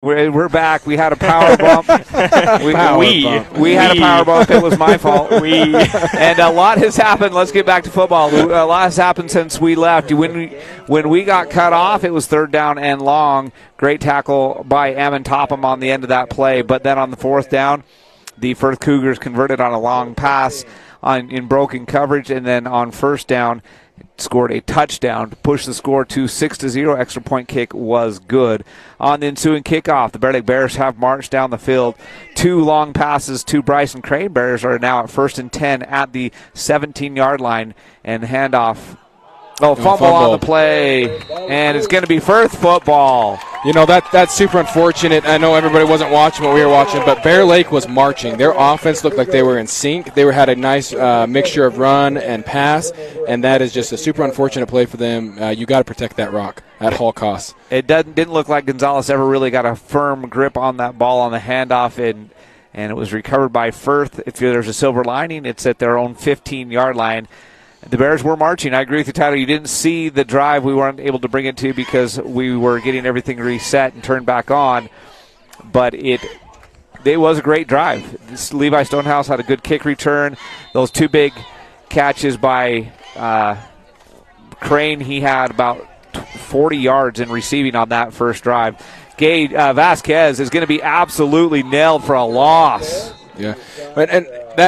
We're back. We had a power bump. We had a power bump. It was my fault. And a lot has happened. Let's get back to football. A lot has happened since we left. When we got cut off, it was 3rd down and long. Great tackle by Ammon Topham on the end of that play. But then on the 4th down, the Firth Cougars converted on a long pass in broken coverage. And then on 1st down, scored a touchdown to push the score to 6-0. Extra point kick was good. On the ensuing kickoff, the Bear Lake Bears have marched down the field. 2 long passes to Bryson Crane. Bears are now at 1st and 10 at the 17-yard line, and handoff. Fumble on the play, and it's going to be Firth football. You know, that's super unfortunate. I know everybody wasn't watching what we were watching, but Bear Lake was marching. Their offense looked like they were in sync. They had a nice mixture of run and pass, and that is just a super unfortunate play for them. You got to protect that rock at all costs. It didn't look like Gonzalez ever really got a firm grip on that ball on the handoff, and it was recovered by Firth. If there's a silver lining, it's at their own 15-yard line. The Bears were marching. I agree with you, Tyler. You didn't see the drive. We weren't able to bring it to you because we were getting everything reset and turned back on. But it was a great drive. Levi Stonehouse had a good kick return. Those 2 big catches by Crane, he had about 40 yards in receiving on that first drive. Vasquez is going to be absolutely nailed for a loss. Yeah, and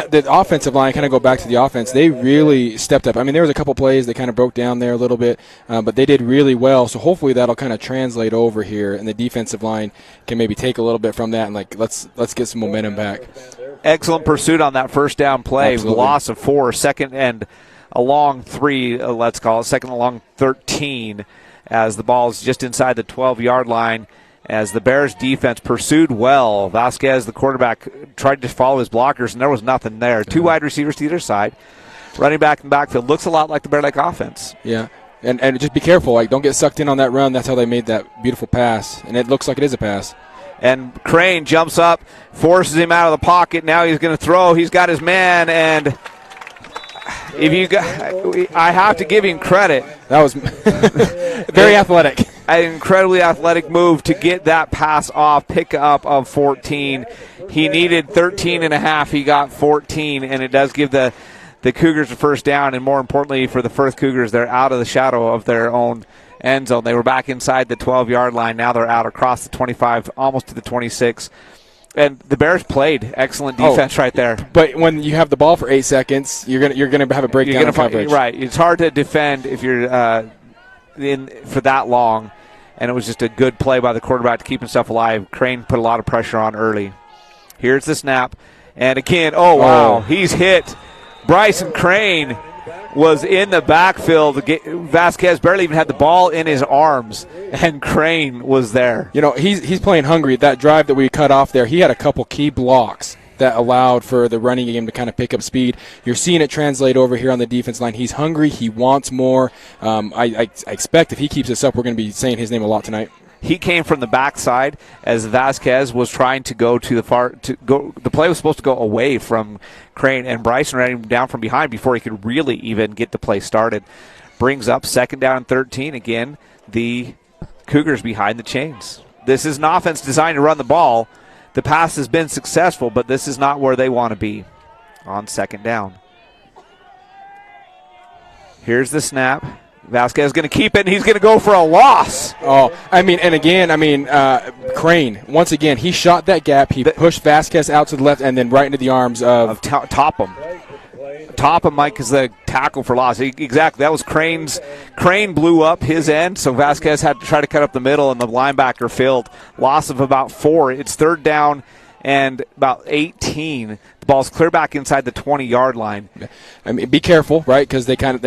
the offensive line, kind of go back to the offense, they really stepped up. I mean, there was a couple plays that kind of broke down there a little bit, but they did really well. So hopefully that'll kind of translate over here, and the defensive line can maybe take a little bit from that and let's get some momentum back. Excellent pursuit on that first down play. Absolutely. Loss of 4, second and a long 3, let's call it, second and long 13, as the ball is just inside the 12-yard line. As the Bears defense pursued well, Vasquez, the quarterback, tried to follow his blockers, and there was nothing there. 2 wide receivers to either side. Running back in the backfield looks a lot like the Bear Lake offense. Yeah, and just be careful. Don't get sucked in on that run. That's how they made that beautiful pass, and it looks like it is a pass. And Crane jumps up, forces him out of the pocket. Now he's going to throw. He's got his man, and I have to give him credit. That was very athletic. An incredibly athletic move to get that pass off, pick up of 14. He needed 13 and a half. He got 14, and it does give the Cougars a first down. And more importantly for the Firth Cougars, they're out of the shadow of their own end zone. They were back inside the 12-yard line. Now they're out across the 25, almost to the 26. And the Bears played excellent defense right there. But when you have the ball for 8 seconds, you're gonna have a breakdown in coverage. Right. It's hard to defend if you're in for that long. And it was just a good play by the quarterback to keep himself alive. Crane put a lot of pressure on early. Here's the snap. And again, wow, he's hit. Bryson Crane was in the backfield. Vasquez barely even had the ball in his arms, and Crane was there. You know, he's playing hungry. That drive that we cut off there, he had a couple key blocks that allowed for the running game to kind of pick up speed. You're seeing it translate over here on the defense line. He's hungry. He wants more. I expect if he keeps this up, we're going to be saying his name a lot tonight. He came from the backside as Vasquez was trying to go to the far. The play was supposed to go away from Crane, and Bryson ran him down from behind before he could really even get the play started. Brings up 2nd down and 13. Again, the Cougars behind the chains. This is an offense designed to run the ball. The pass has been successful, but this is not where they want to be on 2nd down. Here's the snap. Vasquez is going to keep it, and he's going to go for a loss. Crane, once again, he shot that gap. He pushed Vasquez out to the left and then right into the arms of Topham. Topham, Mike, is the tackle for loss. Exactly. That was Crane's. Crane blew up his end, so Vasquez had to try to cut up the middle, and the linebacker failed. Loss of about 4. It's 3rd down and about 18. The ball's clear back inside the 20-yard line. I mean, be careful, right? Because they got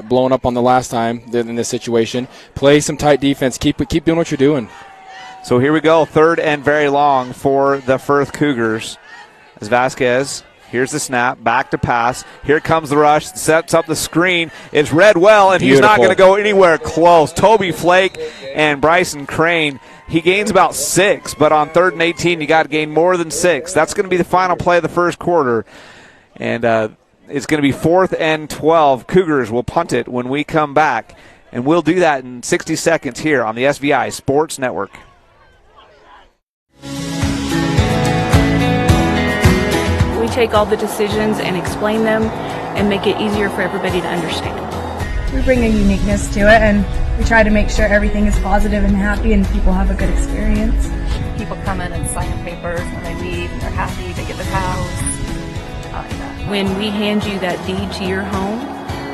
blown up on the last time in this situation. Play some tight defense. Keep doing what you're doing. So here we go, 3rd and very long for the Firth Cougars. As Vasquez, here's the snap, back to pass. Here comes the rush, sets up the screen. It's read well, and Beautiful. He's not going to go anywhere close. Toby Flake and Bryson Crane. He gains about 6, but on 3rd and 18, you got to gain more than 6. That's going to be the final play of the first quarter. And it's going to be 4th and 12. Cougars will punt it when we come back. And we'll do that in 60 seconds here on the SVI Sports Network. take all the decisions and explain them and make it easier for everybody to understand. We bring a uniqueness to it, and we try to make sure everything is positive and happy and people have a good experience. People come in and sign papers when they leave and they're happy, they get their house. I like that. When we hand you that deed to your home,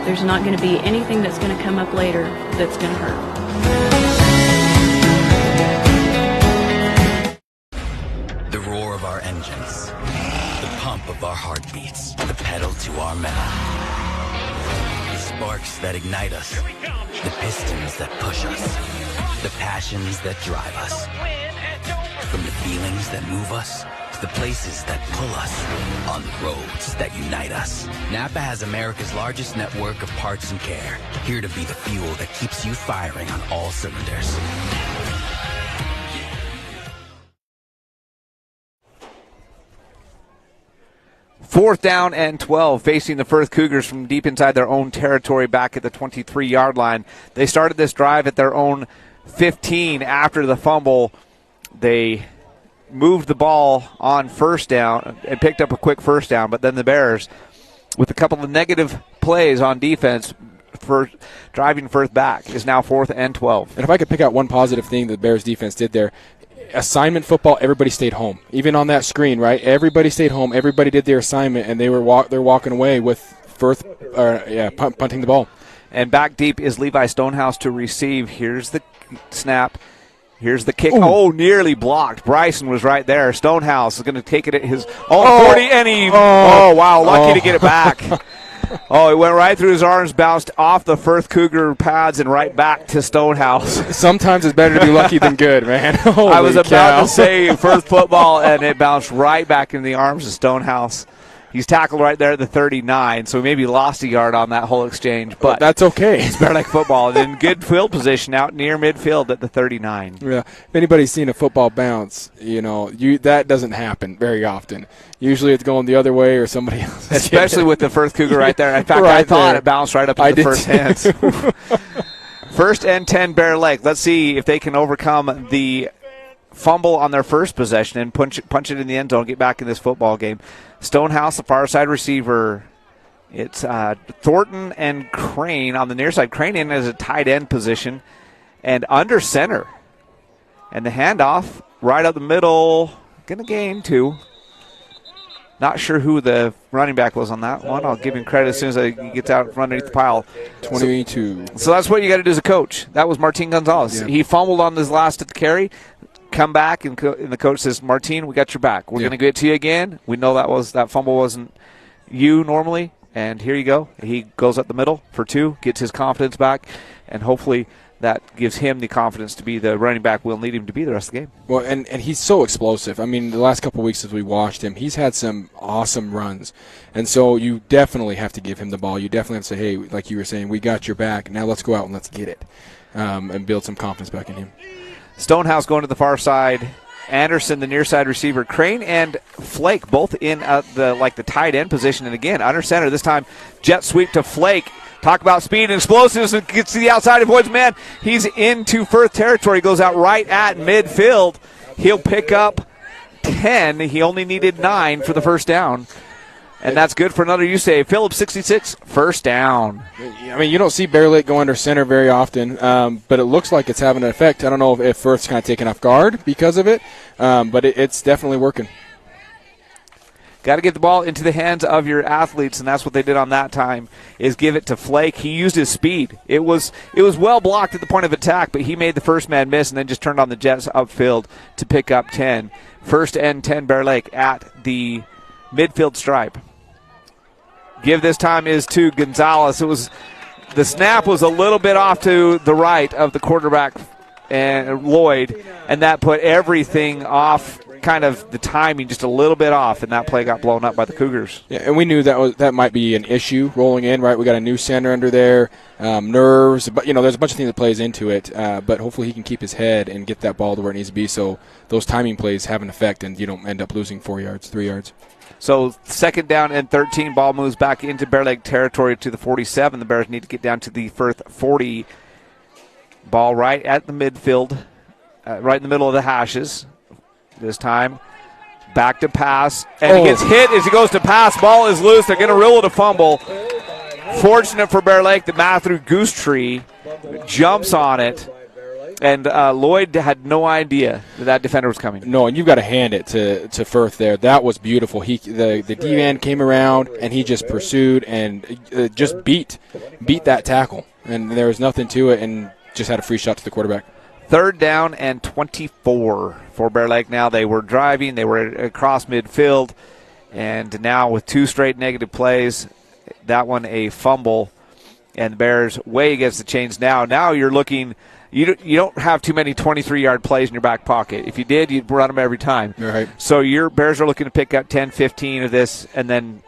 there's not going to be anything that's going to come up later that's going to hurt. The roar of our engines, the pump of our heartbeats, the pedal to our metal. The sparks that ignite us, the pistons that push us, the passions that drive us. From the feelings that move us, to the places that pull us, on the roads that unite us. Napa has America's largest network of parts and care, here to be the fuel that keeps you firing on all cylinders. Fourth down and 12, facing the Firth Cougars from deep inside their own territory back at the 23-yard line. They started this drive at their own 15 after the fumble. They moved the ball on first down and picked up a quick first down, but then the Bears, with a couple of negative plays on defense, for driving Firth back, is now 4th and 12. And if I could pick out one positive thing the Bears defense did there, assignment football, everybody stayed home. Even on that screen, right? Everybody stayed home. Everybody did their assignment, and they're walking away with Firth punting the ball. And back deep is Levi Stonehouse to receive. Here's the snap. Here's the kick. Ooh. Oh, nearly blocked. Bryson was right there. Stonehouse is going to take it at his 40, and he, wow, lucky to get it back. It went right through his arms, bounced off the Firth Cougar pads and right back to Stonehouse. Sometimes it's better to be lucky than good, man. I was about to say Firth football, and it bounced right back into the arms of Stonehouse. He's tackled right there at the 39, so he maybe lost a yard on that whole exchange. But that's okay. It's Bear Lake football. And in good field position out near midfield at the 39. Yeah. If anybody's seen a football bounce, that doesn't happen very often. Usually it's going the other way or somebody else. Especially with the Firth Cougar right there. In fact, right I thought there. It bounced right up in the first hands. First and 10 Bear Lake. Let's see if they can overcome the fumble on their first possession and punch it in the end zone, get back in this football game. Stonehouse, the far side receiver. It's Thornton and Crane on the near side. Crane in as a tight end position and under center. And the handoff right up the middle. Going to gain 2. Not sure who the running back was on that one. I'll give him credit as soon as he gets out from underneath the pile. 22. So that's what you got to do as a coach. That was Martin Gonzalez. Yeah. He fumbled on his last carry. Come back, and the coach says, Martin, we got your back. We're going to get it to you again. We know that fumble wasn't you normally, and here you go. He goes up the middle for 2, gets his confidence back, and hopefully that gives him the confidence to be the running back we'll need him to be the rest of the game. Well, and he's so explosive. I mean, the last couple of weeks as we watched him, he's had some awesome runs. And so you definitely have to give him the ball. You definitely have to say, hey, like you were saying, we got your back. Now let's go out and let's get it and build some confidence back in him. Stonehouse going to the far side. Anderson, the near side receiver. Crane and Flake both in the tight end position. And again, under center this time, jet sweep to Flake. Talk about speed and explosiveness, and gets to the outside, avoids man. He's into Firth territory, goes out right at midfield. He'll pick up 10. He only needed 9 for the first down. And that's good for another USAA. Phillips, 66, first down. I mean, you don't see Bear Lake go under center very often, but it looks like it's having an effect. I don't know if Firth's kind of taken off guard because of it, but it's definitely working. Got to get the ball into the hands of your athletes, and that's what they did on that time, is give it to Flake. He used his speed. It was well blocked at the point of attack, but he made the first man miss and then just turned on the Jets upfield to pick up 10. First and 10 Bear Lake at the midfield stripe. Give this time is to Gonzalez. The snap was a little bit off to the right of the quarterback and Lloyd, and that put everything off, kind of the timing just a little bit off, and that play got blown up by the Cougars. Yeah, and we knew that might be an issue rolling in, right? We got a new center under there, nerves, but there's a bunch of things that plays into it. But hopefully he can keep his head and get that ball to where it needs to be, so those timing plays have an effect, and you don't end up losing 4 yards, 3 yards. So second down and 13, ball moves back into Bear Lake territory to the 47. The Bears need to get down to the Firth 40. Ball right at the midfield, right in the middle of the hashes. This time, Back to pass, and he gets hit as he goes to pass. Ball is loose. They're going to rule it a fumble. Fortunate for Bear Lake that Matthew Goosetree jumps on it, and Lloyd had no idea that defender was coming. No, and you've got to hand it to Firth there. That was beautiful. The D-man came around, and he just pursued and just beat that tackle. And there was nothing to it, and just had a free shot to the quarterback. 3rd down and 24 for Bear Lake now. They were driving. They were across midfield. And now with 2 straight negative plays, that one a fumble. And the Bears way against the chains now. Now you're looking – you don't have too many 23-yard plays in your back pocket. If you did, you'd run them every time. Right. So your Bears are looking to pick up 10, 15 of this and then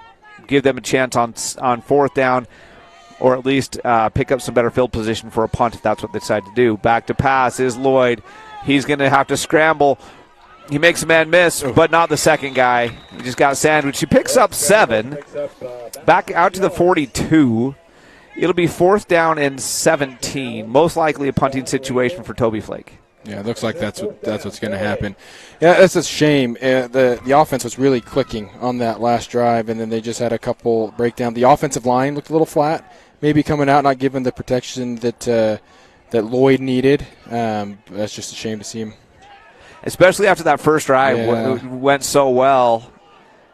give them a chance on 4th down, or at least pick up some better field position for a punt if that's what they decide to do. Back to pass is Lloyd. He's going to have to scramble. He makes a man miss, but not the second guy. He just got sandwiched. He picks up 7. Back out to the 42. It'll be 4th down and 17. Most likely a punting situation for Toby Flake. Yeah, it looks like that's what's going to happen. Yeah, that's a shame. The offense was really clicking on that last drive, and then they just had a couple breakdown. The offensive line looked a little flat, maybe coming out, not giving the protection that Lloyd needed. That's just a shame to see him. Especially after that first drive went so well.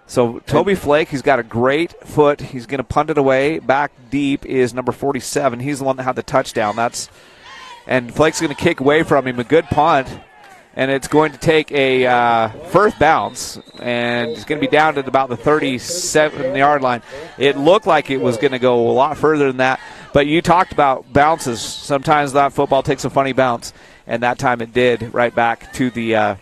So Toby Flake, he's got a great foot. He's going to punt it away. Back deep is number 47. He's the one that had the touchdown. And Flake's going to kick away from him. A good punt. And it's going to take a first bounce. And it's going to be down to about the 37-yard line. It looked like it was going to go a lot further than that. But you talked about bounces. Sometimes that football takes a funny bounce. And that time it did, right back to the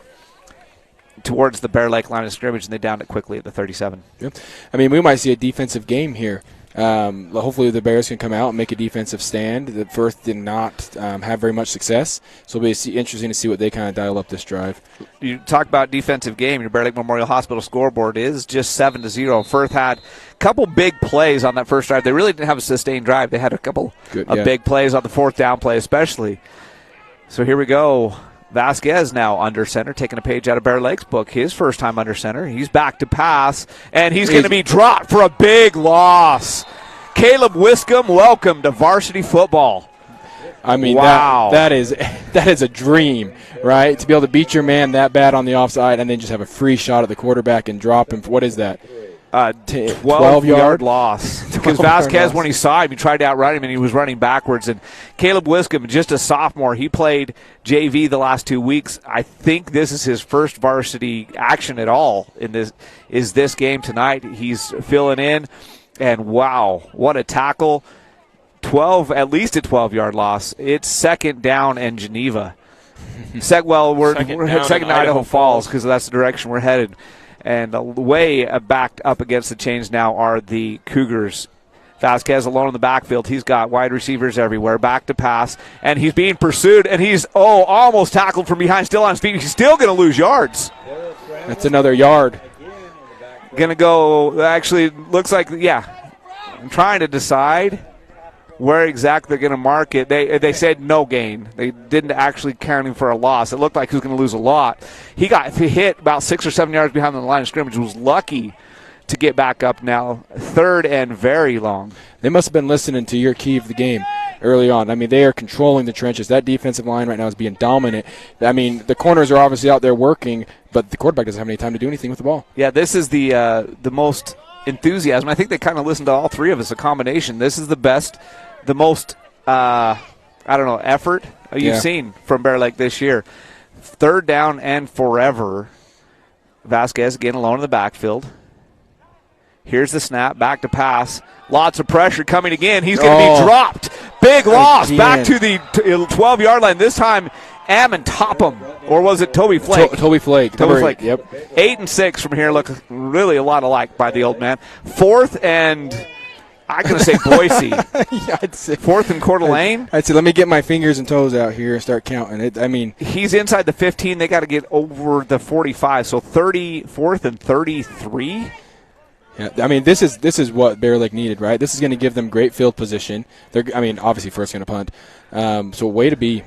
towards the Bear Lake line of scrimmage, and they downed it quickly at the 37. Yep. I mean, we might see a defensive game here. Hopefully the Bears can come out and make a defensive stand. The Firth did not have very much success, so it'll be interesting to see what they kind of dial up this drive. You talk about defensive game. Your Bear Lake Memorial Hospital scoreboard is just 7-0. Firth had a couple big plays on that first drive. They really didn't have a sustained drive. They had a couple of big plays on the 4th down play especially. So here we go. Vasquez now under center, taking a page out of Bear Lake's book. His first time under center. He's back to pass, and he's going to be dropped for a big loss. Caleb Wiscombe, welcome to varsity football. I mean, wow. that is a dream, right? To be able to beat your man that bad on the offside and then just have a free shot at the quarterback and drop him. What is that? 12-yard loss. Because Vasquez, when he saw him, he tried to outrun him, and he was running backwards. And Caleb Wiscombe, just a sophomore, he played JV the last 2 weeks. I think this is his first varsity action at all in this game tonight. He's filling in, and wow, what a tackle. At least a 12-yard loss. It's 2nd down and Geneva. We're second to Idaho Falls because that's the direction we're headed. And way backed up against the chains now are the Cougars. Vasquez alone in the backfield. He's got wide receivers everywhere. Back to pass. And he's being pursued. And he's, almost tackled from behind, still on his feet. He's still going to lose yards. That's another yard. Going to go, actually, looks like, I'm trying to decide where exactly they're going to mark it. They said no gain. They didn't actually count him for a loss. It looked like he was going to lose a lot. He got hit about 6 or 7 yards behind the line of scrimmage. Was lucky to get back up now. 3rd and very long. They must have been listening to your key of the game early on. I mean, they are controlling the trenches. That defensive line right now is being dominant. I mean, the corners are obviously out there working, but the quarterback doesn't have any time to do anything with the ball. Yeah, this is the most enthusiasm. I think they kind of listened to all three of us, a combination. This is the best, the most, effort you've seen from Bear Lake this year. 3rd down and forever. Vasquez again alone in the backfield. Here's the snap, back to pass. Lots of pressure coming again. He's going to be dropped. Big loss. Again. Back to the 12-yard line. This time, Ammon Topham. Or was it Toby Flake? Toby Flake. Toby Flake. Yep. 8 and 6 from here. Look really a lot alike by the old man. 4th and, I'm going to say Boise. I'd say 4th and Coeur d'Alene. I'd say let me get my fingers and toes out here and start counting it. I mean, he's inside the 15. They got to get over the 45. So 4th and 33. Yeah, I mean, this is what Bear Lake needed, right? This is going to give them great field position. Obviously Firth's going to punt. So way to be.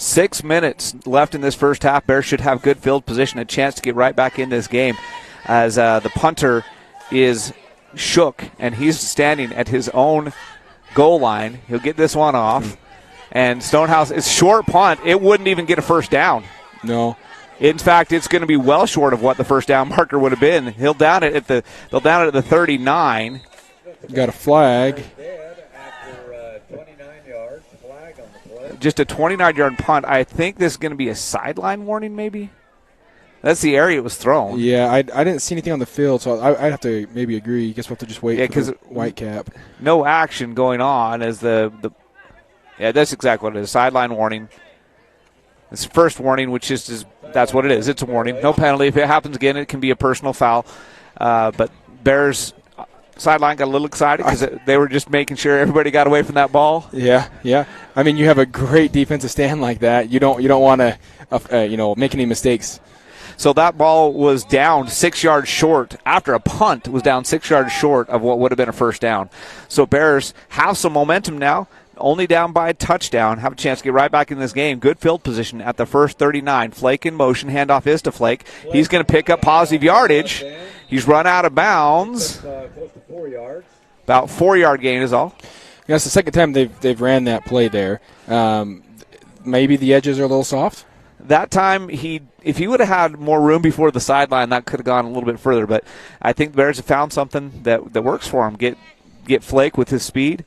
6 minutes left in this first half. Bears should have good field position, a chance to get right back in this game as the punter is shook, and he's standing at his own goal line. He'll get this one off. And Stonehouse, it's short punt. It wouldn't even get a first down. No. In fact, it's going to be well short of what the first down marker would have been. They'll down it at the 39. Got a flag. Just a 29-yard punt. I think this is going to be a sideline warning, maybe. That's the area it was thrown. Yeah, I didn't see anything on the field, so I'd have to maybe agree. I guess we'll have to just wait for the white cap. No action going on as the that's exactly what it is. Sideline warning. It's the first warning, which is that's what it is. It's a warning. No penalty. If it happens again, it can be a personal foul. But Bears sideline got a little excited because they were just making sure everybody got away from that ball. Yeah. I mean, you have a great defensive stand like that. You don't want to make any mistakes. So that ball was down 6 yards short after a punt. Was down 6 yards short of what would have been a first down. So Bears have some momentum now. Only down by a touchdown. Have a chance to get right back in this game. Good field position at the first 39. Flake in motion. Handoff is to Flake. He's going to pick up positive yardage. He's run out of bounds. About 4-yard gain is all. Yeah, it's the second time they've ran that play there. Maybe the edges are a little soft. That time, if he would have had more room before the sideline, that could have gone a little bit further. But I think the Bears have found something that works for him. Get Flake with his speed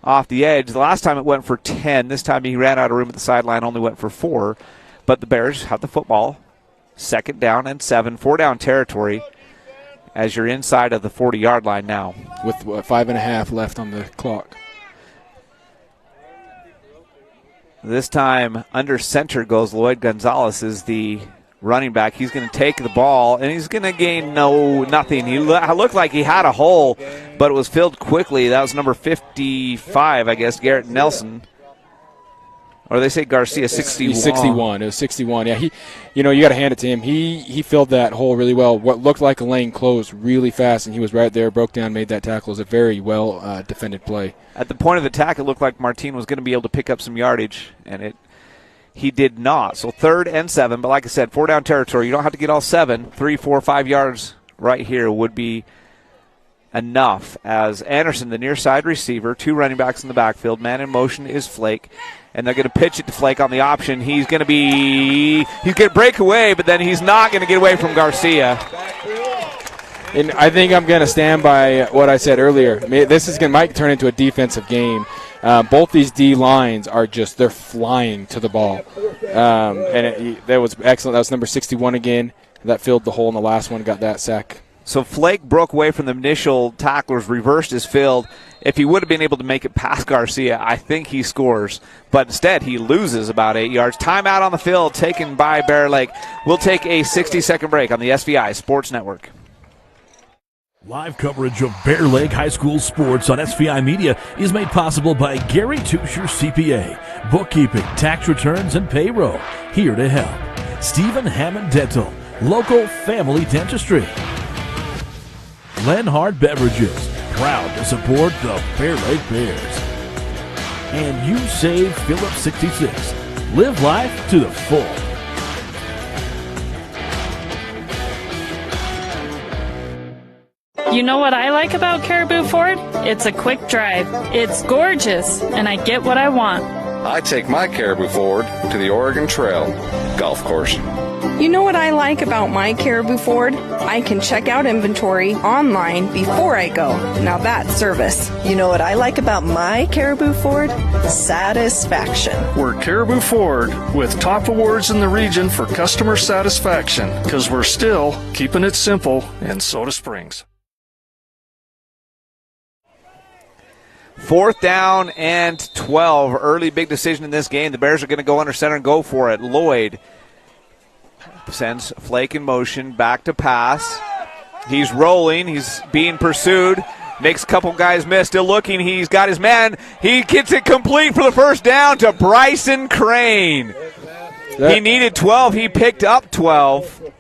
off the edge. The last time it went for 10. This time he ran out of room at the sideline, only went for 4. But the Bears have the football. 2nd down and 7. 4-down territory as you're inside of the 40-yard line now. With 5.5 left on the clock. This time under center goes Lloyd Gonzalez is the running back. He's going to take the ball, and he's going to gain nothing. He looked like he had a hole, but it was filled quickly. That was number 55, I guess, Garrett Nelson. Or they say Garcia, 61. 61. It was 61. Yeah, you got to hand it to him. He filled that hole really well. What looked like a lane closed really fast, and he was right there, broke down, made that tackle. It was a very well defended play. At the point of attack, it looked like Martin was going to be able to pick up some yardage, and he did not. So 3rd and 7, but like I said, 4-down territory. You don't have to get all 7. 3, 4, 5 yards right here would be enough. As Anderson, the near side receiver, 2 running backs in the backfield. Man in motion is Flake. And they're going to pitch it to Flake on the option. He's going to break away, but then he's not going to get away from Garcia. And I think I'm going to stand by what I said earlier. This might turn into a defensive game. Both these D lines they're flying to the ball. That was excellent. That was number 61 again. That filled the hole in the last one, got that sack. So Flake broke away from the initial tacklers, reversed his field. If he would have been able to make it past Garcia, I think he scores. But instead, he loses about 8 yards. Timeout on the field taken by Bear Lake. We'll take a 60-second break on the SVI Sports Network. Live coverage of Bear Lake High School sports on SVI Media is made possible by Gary Tusher CPA, bookkeeping, tax returns, and payroll. Here to help, Stephen Hammond Dental, local family dentistry. Lenhart Beverages, proud to support the Bear Lake Bears. And you save Phillips 66. Live life to the full. You know what I like about Caribou Ford? It's a quick drive. It's gorgeous, and I get what I want. I take my Caribou Ford to the Oregon Trail golf course. You know what I like about my Caribou Ford? I can check out inventory online before I go. Now that's service. You know what I like about my Caribou Ford? Satisfaction. We're Caribou Ford with top awards in the region for customer satisfaction because we're still keeping it simple in Soda Springs. 4th down and 12. Early big decision in this game. The Bears are going to go under center and go for it. Lloyd sends Flake in motion, back to pass. He's rolling. He's being pursued. Makes a couple guys miss. Still looking. He's got his man. He gets it complete for the first down to Bryson Crane. He needed 12. He picked up 12.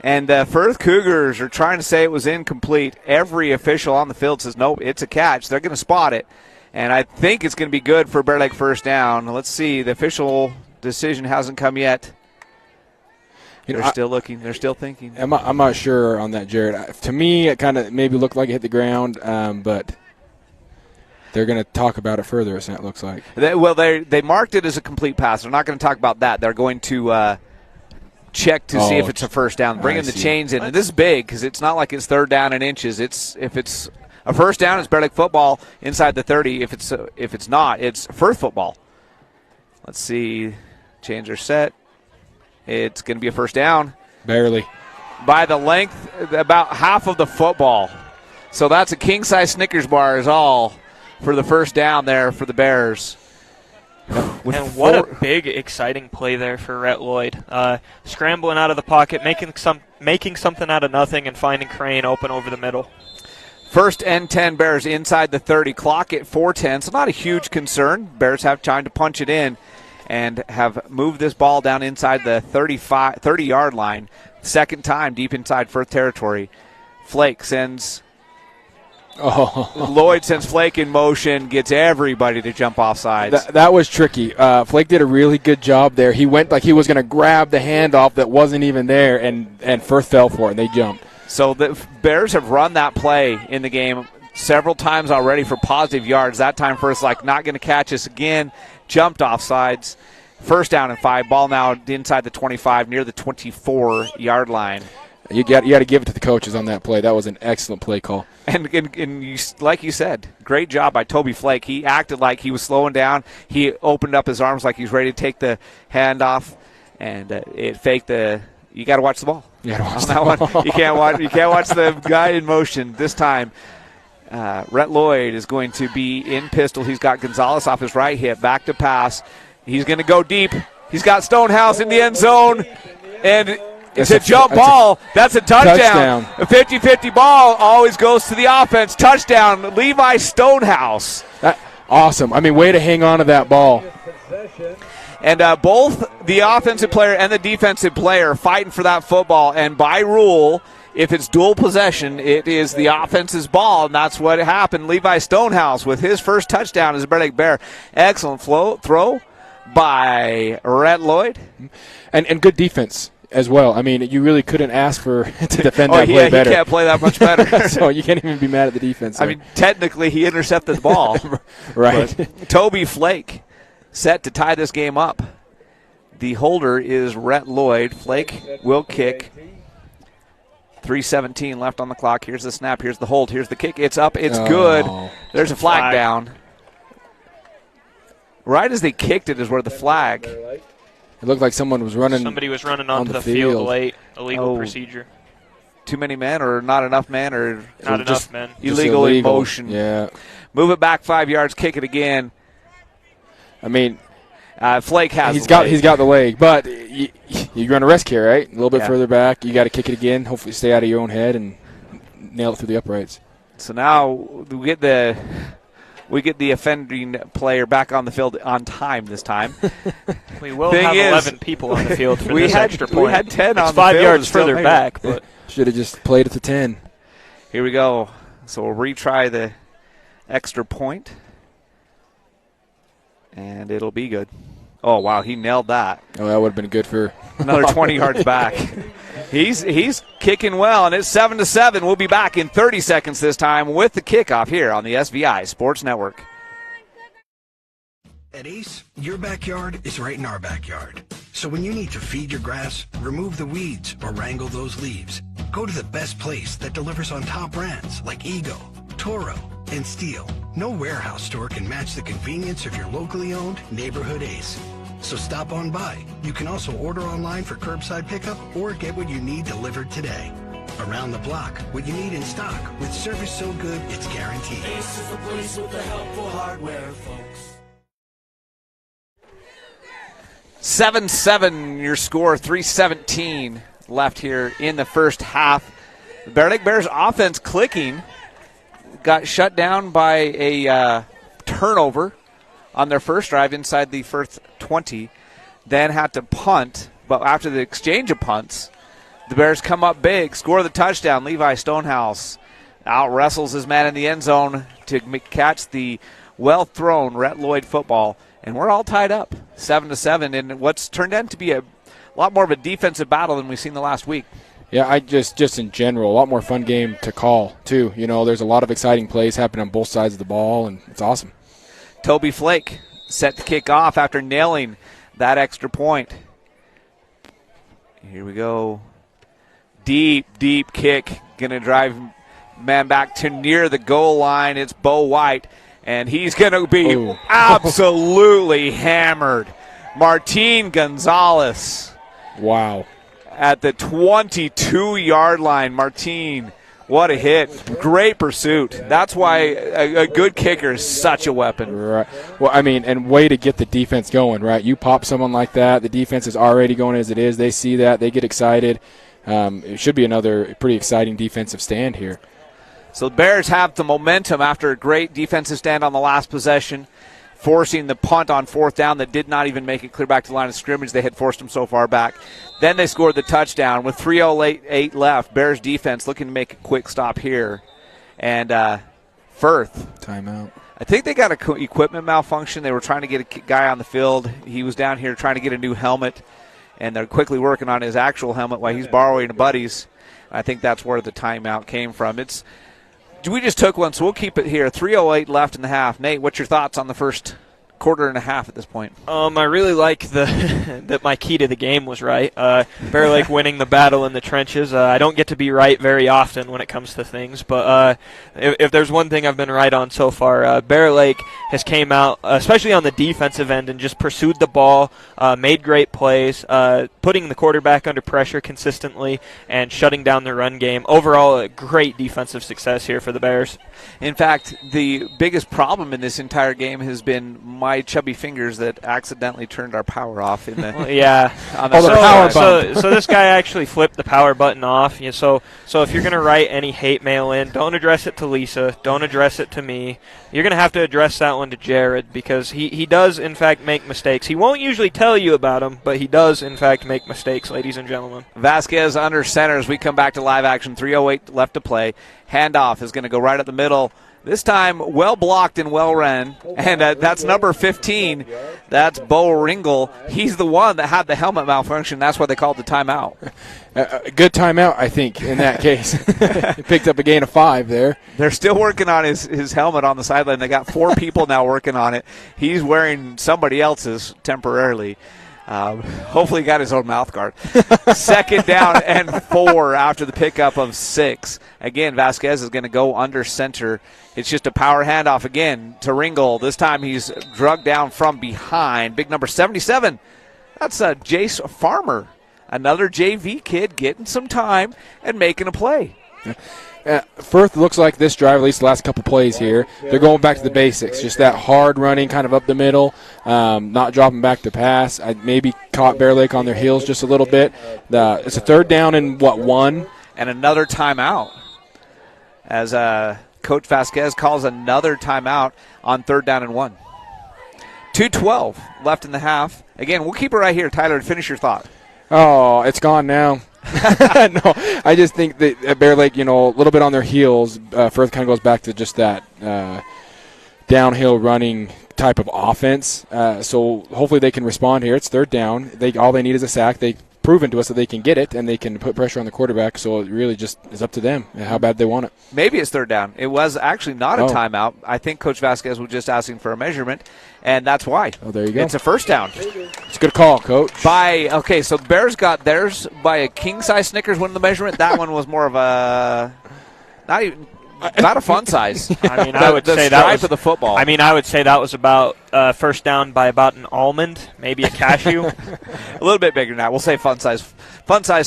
And the Firth Cougars are trying to say it was incomplete. Every official on the field says, nope, it's a catch. They're going to spot it. And I think it's going to be good for Bear Lake first down. Let's see. The official decision hasn't come yet. They're still looking. They're still thinking. I'm not sure on that, Jared. To me, it kind of maybe looked like it hit the ground, but they're going to talk about it further, it looks like. They marked it as a complete pass. They're not going to talk about that. They're going to check to see if it's a first down. Bringing the chains in. And this is big because it's not like it's third down in inches. If it's a first down, it's Bear Lake football inside the 30. If it's not, it's Firth football. Let's see. Chains are set. It's going to be a first down. Barely. By the length, about half of the football. So that's a king-size Snickers bar is all for the first down there for the Bears. And what a big, exciting play there for Rhett Lloyd. Scrambling out of the pocket, making something out of nothing, and finding Crane open over the middle. First and 10 Bears inside the 30. Clock at 4:10, so not a huge concern. Bears have time to punch it in and have moved this ball down inside the 30-yard line. Second time deep inside Firth territory. Flake sends Lloyd sends Flake in motion, gets everybody to jump off sides. That was tricky. Flake did a really good job there. He went like he was going to grab the handoff that wasn't even there, and Firth fell for it, and they jumped. So the Bears have run that play in the game several times already for positive yards. That time Firth's like, not going to catch us again. Jumped off sides. First down and 5. Ball now inside the 25, near the 24-yard line. You got to give it to the coaches on that play. That was an excellent play call. And you, like you said, great job by Toby Flake. He acted like he was slowing down. He opened up his arms like he was ready to take the handoff, and it faked the. You got to watch the ball. You got to watch that one. You can't watch the guy in motion this time. Rhett Lloyd is going to be in pistol. He's got Gonzalez off his right hip, back to pass. He's going to go deep. He's got Stonehouse in the end zone, and it's a jump ball. That's a touchdown. A 50-50 ball always goes to the offense. Touchdown, Levi Stonehouse. Awesome. I mean, way to hang on to that ball. And both the offensive player and the defensive player fighting for that football, and by rule, if it's dual possession, it is the offense's ball, and that's what happened. Levi Stonehouse with his first touchdown as a Bear Lake Bear. Excellent throw by Rhett Lloyd. And good defense as well. I mean, you really couldn't ask for to defend that play better. He can't play that much better. So you can't even be mad at the defense there. I mean, technically, he intercepted the ball. Right. But Toby Flake set to tie this game up. The holder is Rhett Lloyd. Flake will kick. 3:17 left on the clock. Here's the snap. Here's the hold. Here's the kick. It's up. It's good. There's a flag down. Right as they kicked it is where the flag. It looked like someone was running. Somebody was running onto the field late. Illegal procedure. Too many men or not enough men or not enough men. Illegal in motion. Yeah. Move it back 5 yards. Kick it again. I mean, Flake has. He's got the leg, but you run a risk here, right? A little bit further back. You got to kick it again. Hopefully, stay out of your own head and nail it through the uprights. So now we get the offending player back on the field on time this time. We will have 11 people on the field for this extra point. We had 10 on the field. 5 yards further back, but should have just played it to 10. Here we go. So we'll retry the extra point, and it'll be good. Oh, wow, he nailed that. Oh, that would have been good for another 20 yards back. He's kicking well, and it's 7-7. We'll be back in 30 seconds this time with the kickoff here on the SVI Sports Network. At Ace, your backyard is right in our backyard. So when you need to feed your grass, remove the weeds, or wrangle those leaves, go to the best place that delivers on top brands like Ego, Toro, and Steel. No warehouse store can match the convenience of your locally owned neighborhood Ace. So stop on by. You can also order online for curbside pickup or get what you need delivered today. Around the block, what you need in stock with service so good it's guaranteed. Ace is the place with the helpful hardware, folks. 7-7 your score, 3:17 left here in the first half. The Bear Lake Bears offense clicking. Got shut down by a turnover on their first drive inside the first 20. Then had to punt, but after the exchange of punts, the Bears come up big, score the touchdown. Levi Stonehouse out wrestles his man in the end zone to catch the Well thrown, Rhett Lloyd football. And we're all tied up, 7-7, in what's turned out to be a lot more of a defensive battle than we've seen the last week. Yeah, I just in general, a lot more fun game to call, too. There's a lot of exciting plays happening on both sides of the ball, and it's awesome. Toby Flake set to kick off after nailing that extra point. Here we go. Deep kick. Going to drive man back to near the goal line. It's Bo White. And he's going to be absolutely hammered. Martin Gonzalez. Wow. At the 22-yard line. Martin, what a hit. Great pursuit. That's why a good kicker is such a weapon. Right. Well, and way to get the defense going, right? You pop someone like that, the defense is already going as it is. They see that. They get excited. It should be another pretty exciting defensive stand here. So the Bears have the momentum after a great defensive stand on the last possession, forcing the punt on fourth down that did not even make it clear back to the line of scrimmage. They had forced them so far back. Then they scored the touchdown with 3:08 left. Bears defense looking to make a quick stop here. And Firth. Timeout. I think they got an equipment malfunction. They were trying to get a guy on the field. He was down here trying to get a new helmet, and they're quickly working on his actual helmet while he's borrowing a buddy's. I think that's where the timeout came from. We just took one, so we'll keep it here. 3:08 left in the half. Nate, what's your thoughts on the first quarter and a half at this point? I really like that my key to the game was right. Bear Lake winning the battle in the trenches. I don't get to be right very often when it comes to things, but if there's one thing I've been right on so far, Bear Lake has came out, especially on the defensive end, and just pursued the ball, made great plays, putting the quarterback under pressure consistently, and shutting down the run game. Overall, a great defensive success here for the Bears. In fact, the biggest problem in this entire game has been my chubby fingers that accidentally turned our power off in the So this guy actually flipped the power button off. So if you're going to write any hate mail in, don't address it to Lisa, don't address it to me. You're going to have to address that one to Jared, because he does in fact make mistakes. He won't usually tell you about them, but he does in fact make mistakes, ladies and gentlemen. Vasquez under center as we come back to live action. 3:08 left to play. Handoff is going to go right up the middle. This time, well blocked and well ran. And that's number 15. That's Bo Ringle. He's the one that had the helmet malfunction. That's why they called the timeout. A good timeout, I think, in that case. He picked up a gain of 5 there. They're still working on his helmet on the sideline. They got 4 people now working on it. He's wearing somebody else's temporarily. Hopefully he got his own mouth guard. 2nd down and 4 after the pickup of 6. Again, Vasquez is going to go under center. It's just a power handoff again to Ringle. This time he's drugged down from behind. Big number 77. That's Jace Farmer. Another JV kid getting some time and making a play. Firth looks like this drive, at least the last couple plays here, they're going back to the basics. Just that hard running kind of up the middle, not dropping back to pass. I maybe caught Bear Lake on their heels just a little bit. It's a 3rd down and 1? And another timeout as Coach Vasquez calls another timeout on 3rd down and 1. 2:12 left in the half. Again, we'll keep it right here. Tyler, finish your thought. Oh, it's gone now. No, I just think that Bear Lake, a little bit on their heels. Firth kind of goes back to just that downhill running type of offense. So hopefully they can respond here. It's 3rd down. All they need is a sack. They've proven to us that they can get it, and they can put pressure on the quarterback. So it really just is up to them how bad they want it. Maybe it's 3rd down. It was actually not a timeout. I think Coach Vasquez was just asking for a measurement, and that's why. Oh, there you go. It's a 1st down. It's a good call, Coach. So Bears got theirs by a king-size Snickers winning the measurement. That one was more of a not a fun size. I mean, I would say that was of the football. I mean, I would say that was about 1st down by about an almond, maybe a cashew. A little bit bigger than that. We'll say fun size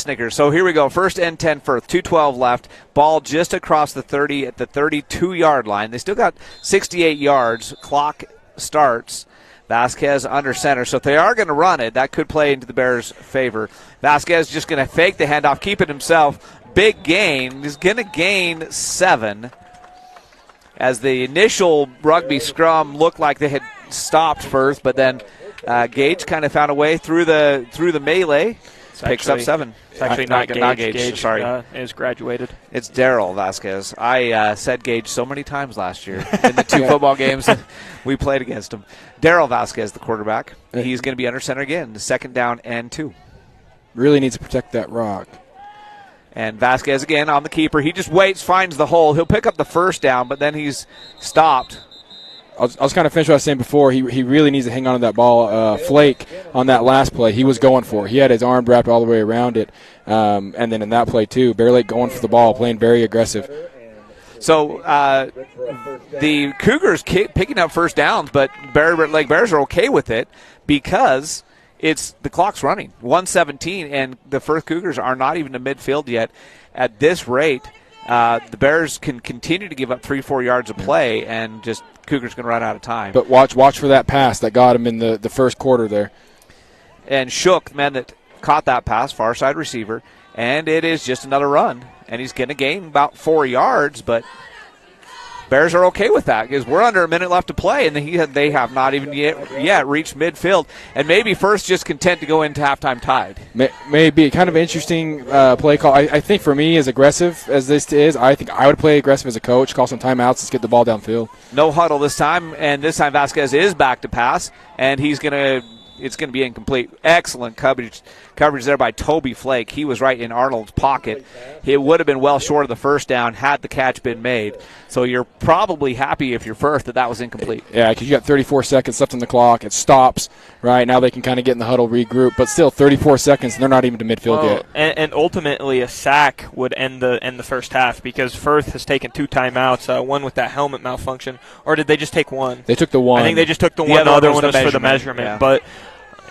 Snickers. So here we go. 1st and 10 Firth. 2:12 left. Ball just across the 30 at the 32-yard line. They still got 68 yards. Clock starts. Vasquez under center. So if they are going to run it, that could play into the Bears' favor. Vasquez just going to fake the handoff, keep it himself. Big gain. He's going to gain 7. As the initial rugby scrum looked like they had stopped Firth, but then Gage kind of found a way through the melee. Picks up 7. It's actually not Gage. Gage sorry. Is graduated. It's Daryl Vasquez. I said Gage so many times last year in the 2 football games that we played against him. Daryl Vasquez, the quarterback. He's going to be under center again, 2nd down and 2. Really needs to protect that rock. And Vasquez again on the keeper. He just waits, finds the hole. He'll pick up the 1st down, but then he's stopped. I was kind of finished what I was saying before. He really needs to hang on to that ball. Flake on that last play, he was going for it. He had his arm wrapped all the way around it. And then in that play, too, Bear Lake going for the ball, playing very aggressive. So the Cougars picking up 1st downs, but Bear Lake Bears are okay with it because the clock's running, 1:17, and the Firth Cougars are not even to midfield yet. At this rate, the Bears can continue to give up 3-4 yards of play, and just Cougars going to run out of time. But watch for that pass that got him in the first quarter there. And Shook, the man that caught that pass, far side receiver, and it is just another run. And he's going to gain about 4 yards, but Bears are okay with that because we're under a minute left to play, and they have not even yet reached midfield. And maybe First just content to go into halftime tied. Maybe. Kind of interesting play call. I think for me, as aggressive as this is, I think I would play aggressive as a coach, call some timeouts, let's get the ball downfield. No huddle this time, and this time Vasquez is back to pass, and it's going to be incomplete. Excellent coverage there by Toby Flake. He was right in Arnold's pocket. It would have been well short of the 1st down had the catch been made. So you're probably happy if you're Firth that was incomplete. Yeah, because you got 34 seconds left on the clock. It stops, right? Now they can kind of get in the huddle, regroup. But still, 34 seconds, and they're not even to midfield yet. And ultimately, a sack would end the first half because Firth has taken 2 timeouts, one with that helmet malfunction. Or did they just take one? They took the one. I think they just took the one. The other one was for the measurement. Yeah. But,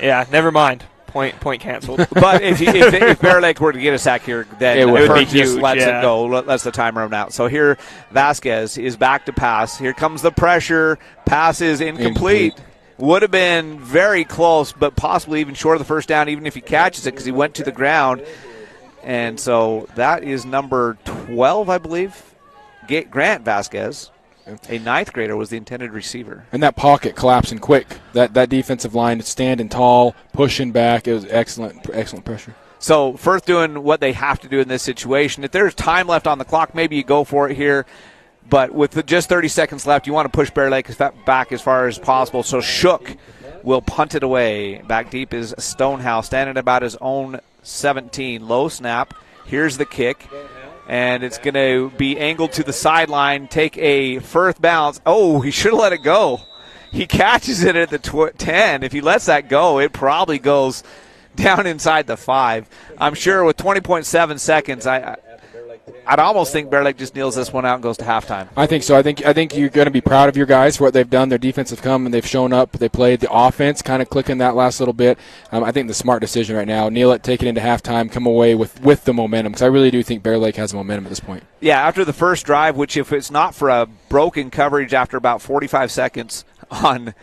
yeah, never mind. Point canceled. But if Bear Lake were to get a sack here, then it would be just huge, lets it go, lets the time run out. So here Vasquez is back to pass. Here comes the pressure. Pass is incomplete. Would have been very close, but possibly even short of the 1st down, even if he catches it because he went to the ground. And so that is number 12, I believe, Grant Vasquez. A 9th grader was the intended receiver. And that pocket collapsing quick. That defensive line standing tall, pushing back. It was excellent pressure. So Firth doing what they have to do in this situation. If there's time left on the clock, maybe you go for it here. But with just 30 seconds left, you want to push Bear Lake back as far as possible. So Shook will punt it away. Back deep is Stonehouse, standing about his own 17. Low snap. Here's the kick. And it's going to be angled to the sideline, take a Firth bounce. Oh, he should have let it go. He catches it at the 10. If he lets that go, it probably goes down inside the 5. I'm sure with 20.7 seconds, I'd almost think Bear Lake just kneels this one out and goes to halftime. I think so. I think you're going to be proud of your guys for what they've done. Their defense have come and they've shown up. They played the offense, kind of clicking that last little bit. I think the smart decision right now, kneel it, take it into halftime, come away with the momentum, because I really do think Bear Lake has momentum at this point. Yeah, after the first drive, which if it's not for a broken coverage after about 45 seconds on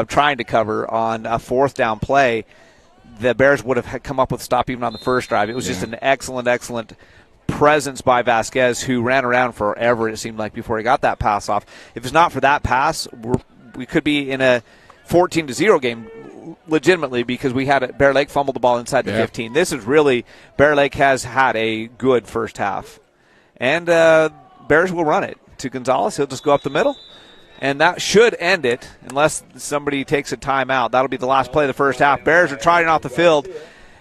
trying to cover on a 4th down play, the Bears would have come up with a stop even on the first drive. It was just an excellent presence by Vasquez, who ran around forever, it seemed like, before he got that pass off. If it's not for that pass, we could be in a 14-0 game legitimately, because we had Bear Lake fumble the ball inside the 15. This is really, Bear Lake has had a good first half. And Bears will run it to Gonzalez. He'll just go up the middle. And that should end it, unless somebody takes a timeout. That'll be the last play of the first half. Bears are trotting off the field.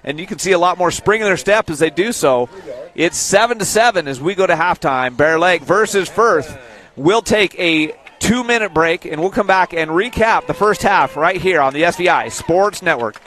And you can see a lot more spring in their step as they do so. It's 7-7 as we go to halftime. Bear Lake versus Firth. We'll take a 2-minute break, and we'll come back and recap the first half right here on the SVI Sports Network.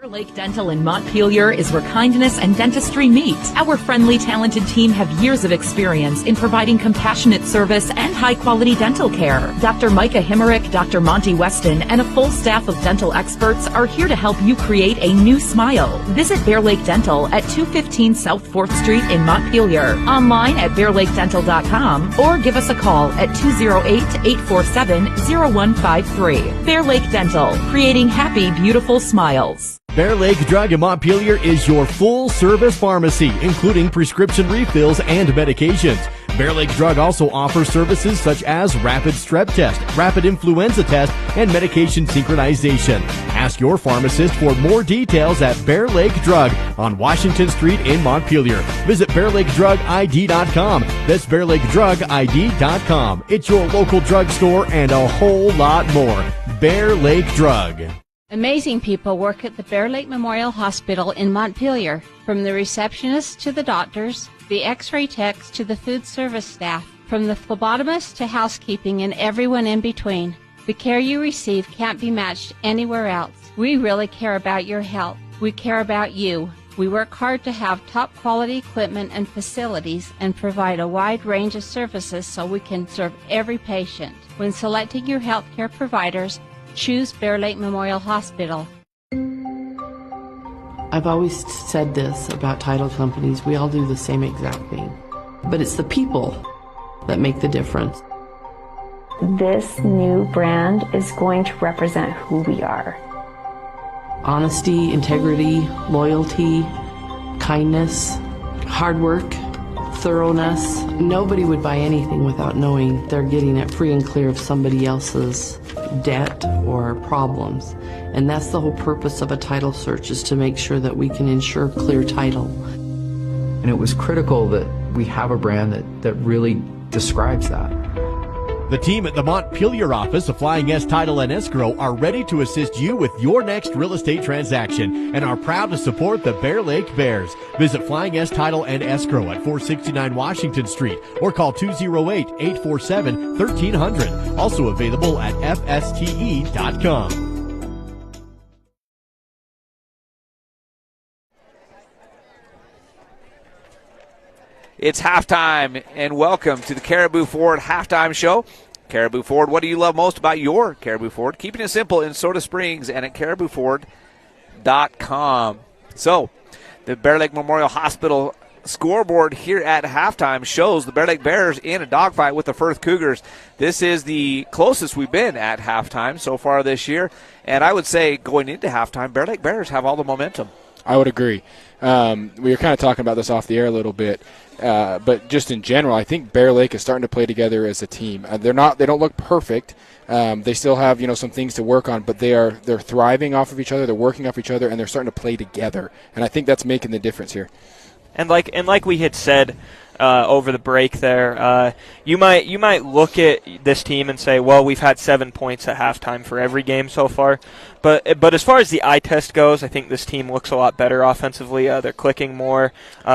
Bear Lake Dental in Montpelier is where kindness and dentistry meet. Our friendly, talented team have years of experience in providing compassionate service and high-quality dental care. Dr. Micah Himmerick, Dr. Monty Weston, and a full staff of dental experts are here to help you create a new smile. Visit Bear Lake Dental at 215 South 4th Street in Montpelier. Online at bearlakedental.com or give us a call at 208-847-0153. Bear Lake Dental, creating happy, beautiful smiles. Bear Lake Drug in Montpelier is your full-service pharmacy, including prescription refills and medications. Bear Lake Drug also offers services such as rapid strep test, rapid influenza test, and medication synchronization. Ask your pharmacist for more details at Bear Lake Drug on Washington Street in Montpelier. Visit BearLakeDrugID.com. That's BearLakeDrugID.com. It's your local drugstore and a whole lot more. Bear Lake Drug. Amazing people work at the Bear Lake Memorial Hospital in Montpelier, from the receptionists to the doctors, the x-ray techs to the food service staff, from the phlebotomist to housekeeping and everyone in between. The care you receive can't be matched anywhere else. We really care about your health. We care about you. We work hard to have top quality equipment and facilities and provide a wide range of services so we can serve every patient. When selecting your healthcare providers, choose Bear Lake Memorial Hospital. I've always said this about title companies. We all do the same exact thing. But it's the people that make the difference. This new brand is going to represent who we are. Honesty, integrity, loyalty, kindness, hard work, thoroughness. Nobody would buy anything without knowing they're getting it free and clear of somebody else's debt or problems. And that's the whole purpose of a title search, is to make sure that we can ensure clear title. And it was critical that we have a brand that really describes that. The team at the Montpelier office of Flying S Title and Escrow are ready to assist you with your next real estate transaction and are proud to support the Bear Lake Bears. Visit Flying S Title and Escrow at 469 Washington Street or call 208-847-1300. Also available at fste.com. It's halftime, and welcome to the Caribou Ford Halftime Show. Caribou Ford, what do you love most about your Caribou Ford? Keeping it simple in Soda Springs and at CaribouFord.com. So, the Bear Lake Memorial Hospital scoreboard here at halftime shows the Bear Lake Bears in a dogfight with the Firth Cougars. This is the closest we've been at halftime so far this year, and I would say going into halftime, Bear Lake Bears have all the momentum. I would agree. We were kind of talking about this off the air a little bit, but just in general, I think Bear Lake is starting to play together as a team. They don't look perfect. They still have some things to work on, but they're thriving off of each other. They're working off each other, and they're starting to play together. And I think that's making the difference here. And like we had said over the break there, you might look at this team and say, well, we've had 7 points at halftime for every game so far. But as far as the eye test goes, I think this team looks a lot better offensively. They're clicking more,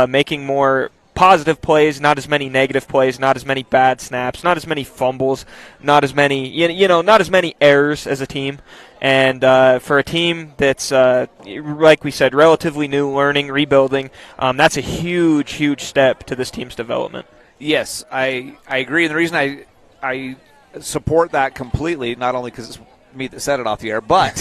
making more positive plays, not as many negative plays, not as many bad snaps, not as many fumbles, not as many not as many errors as a team. And for a team that's, like we said, relatively new, learning, rebuilding, that's a huge, huge step to this team's development. Yes, I agree. And the reason I support that completely, not only because it's me that said it off the air, but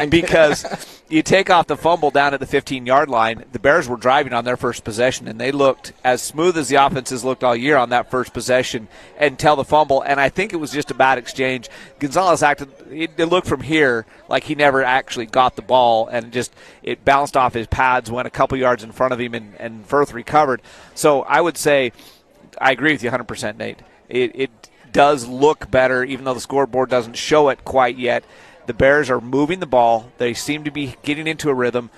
because you take off the fumble down at the 15-yard line, the Bears were driving on their first possession, and they looked as smooth as the offenses looked all year on that first possession until the fumble, and I think it was just a bad exchange. Gonzalez it looked from here like he never actually got the ball, and just it bounced off his pads, went a couple yards in front of him, and Firth recovered. So I would say I agree with you 100%, Nate. It does look better, even though the scoreboard doesn't show it quite yet. The Bears are moving the ball. They seem to be getting into a rhythm,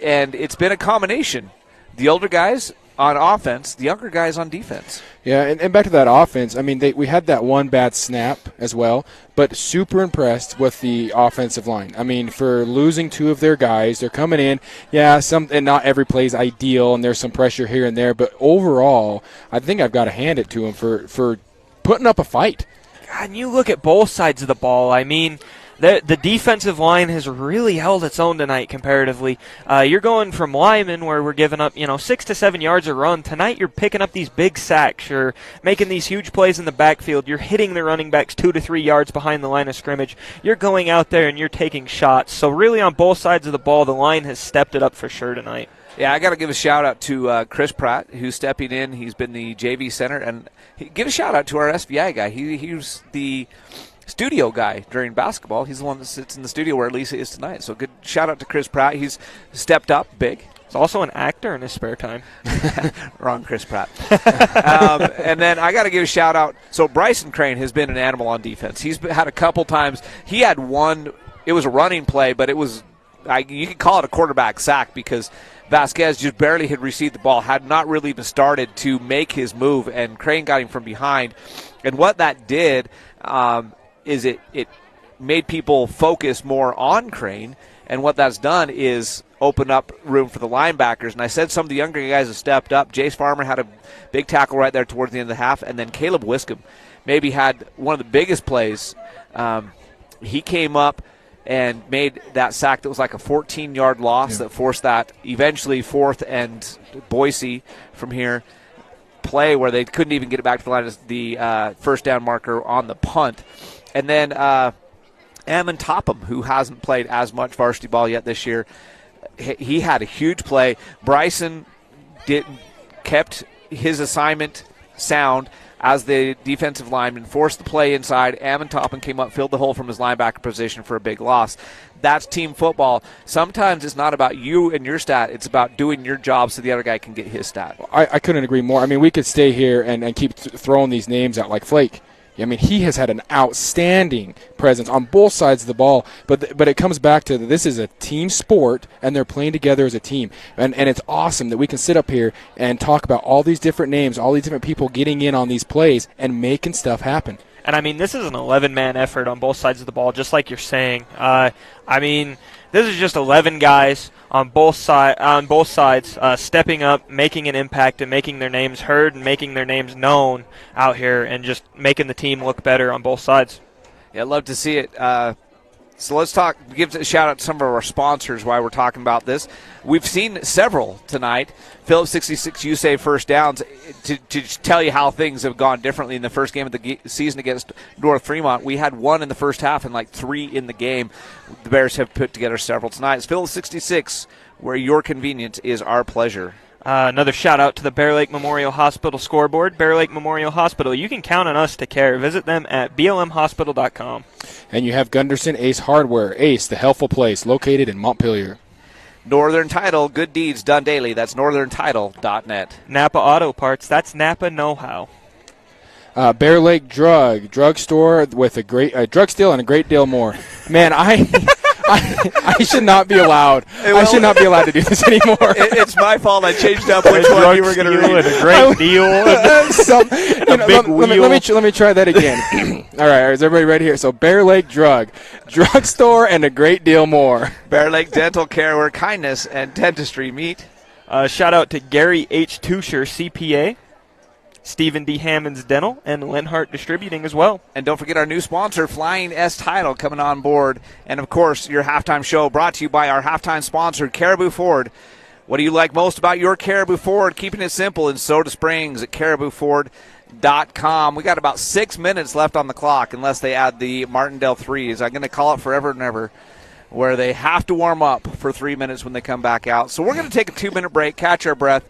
and it's been a combination. The older guys on offense, the younger guys on defense. Yeah, and back to that offense, I mean, we had that one bad snap as well, but super impressed with the offensive line. I mean, for losing two of their guys, they're coming in, and not every play is ideal, and there's some pressure here and there, but overall, I think I've got to hand it to them for putting up a fight. God, and you look at both sides of the ball. I mean, the defensive line has really held its own tonight comparatively. You're going from Lyman, where we're giving up 6 to 7 yards a run. Tonight you're picking up these big sacks. You're making these huge plays in the backfield. You're hitting the running backs 2 to 3 yards behind the line of scrimmage. You're going out there and you're taking shots. So really on both sides of the ball, the line has stepped it up for sure tonight. Yeah, I got to give a shout-out to Chris Pratt, who's stepping in. He's been the JV center. And give a shout-out to our SVI guy. He was the studio guy during basketball. He's the one that sits in the studio where Lisa is tonight. So good shout out to Chris Pratt. He's stepped up big. He's also an actor in his spare time. Wrong, Chris Pratt. And then I got to give a shout out. So Bryson Crane has been an animal on defense. He's had a couple times. He had one. It was a running play, but it was you could call it a quarterback sack because Vasquez just barely had received the ball, had not really even started to make his move, and Crane got him from behind. And what that did is it made people focus more on Crane, and what that's done is open up room for the linebackers. And I said some of the younger guys have stepped up. Jace Farmer had a big tackle right there towards the end of the half, and then Caleb Wiscombe maybe had one of the biggest plays. He came up and made that sack that was like a 14-yard loss that forced that eventually 4th and Boise from here play where they couldn't even get it back to the line as the first down marker on the punt. And then Ammon Topham, who hasn't played as much varsity ball yet this year, he had a huge play. Bryson kept his assignment sound as the defensive lineman, forced the play inside. Ammon Topham came up, filled the hole from his linebacker position for a big loss. That's team football. Sometimes it's not about you and your stat. It's about doing your job so the other guy can get his stat. I couldn't agree more. I mean, we could stay here and keep throwing these names out like Flake. I mean, he has had an outstanding presence on both sides of the ball, but it comes back to this is a team sport, and they're playing together as a team. And it's awesome that we can sit up here and talk about all these different names, all these different people getting in on these plays and making stuff happen. And, I mean, this is an 11-man effort on both sides of the ball, just like you're saying. I mean, this is just 11 guys on both sides stepping up, making an impact, and making their names heard and making their names known out here and just making the team look better on both sides. Yeah, I'd love to see it. So let's give a shout-out to some of our sponsors while we're talking about this. We've seen several tonight. Phillips 66 USA first downs to tell you how things have gone differently in the first game of the season against North Fremont. We had one in the first half and like 3 in the game. The Bears have put together several tonight. It's Phillips 66, where your convenience is our pleasure. Another shout-out to the Bear Lake Memorial Hospital scoreboard. Bear Lake Memorial Hospital. You can count on us to care. Visit them at blmhospital.com. And you have Gunderson Ace Hardware. Ace, the helpful place, located in Montpelier. Northern Title, good deeds done daily. That's northerntitle.net. Napa Auto Parts. That's Napa Know-How. Bear Lake Drugstore with a great drug steal and a great deal more. Man, I should not be allowed. I should not be allowed to do this anymore. It's my fault. I changed up which one you were going to read. A great deal. Let me try that again. All right, is everybody ready here? So Bear Lake Drugstore and a great deal more. Bear Lake Dental Care, where kindness and dentistry meet. Shout out to Gary H. Tusher, CPA. Stephen D. Hammonds Dental, and Lenhart Distributing as well. And don't forget our new sponsor, Flying S Title, coming on board. And, of course, your halftime show brought to you by our halftime sponsor, Caribou Ford. What do you like most about your Caribou Ford? Keeping it simple in Soda Springs at CaribouFord.com. We got about 6 minutes left on the clock unless they add the Martindale threes. I'm going to call it forever and ever, where they have to warm up for 3 minutes when they come back out. So we're going to take a 2-minute break, catch our breath,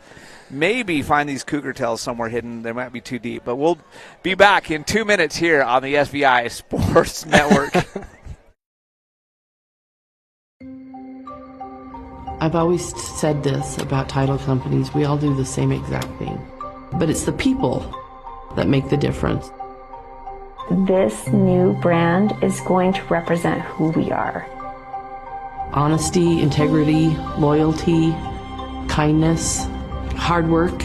maybe find these cougar tails somewhere hidden. They might be too deep. But we'll be back in 2 minutes here on the SVI Sports Network. I've always said this about title companies. We all do the same exact thing. But it's the people that make the difference. This new brand is going to represent who we are. Honesty, integrity, loyalty, kindness, hard work,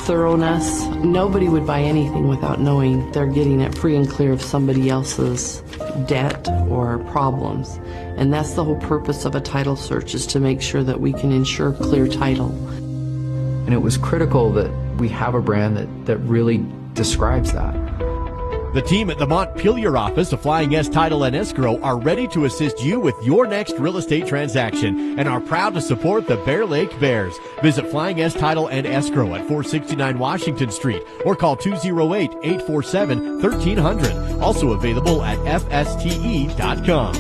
thoroughness. Nobody would buy anything without knowing they're getting it free and clear of somebody else's debt or problems. And that's the whole purpose of a title search, is to make sure that we can ensure clear title. And it was critical that we have a brand that really describes that. The team at the Montpelier office of Flying S Title and Escrow are ready to assist you with your next real estate transaction and are proud to support the Bear Lake Bears. Visit Flying S Title and Escrow at 469 Washington Street or call 208-847-1300. Also available at fste.com.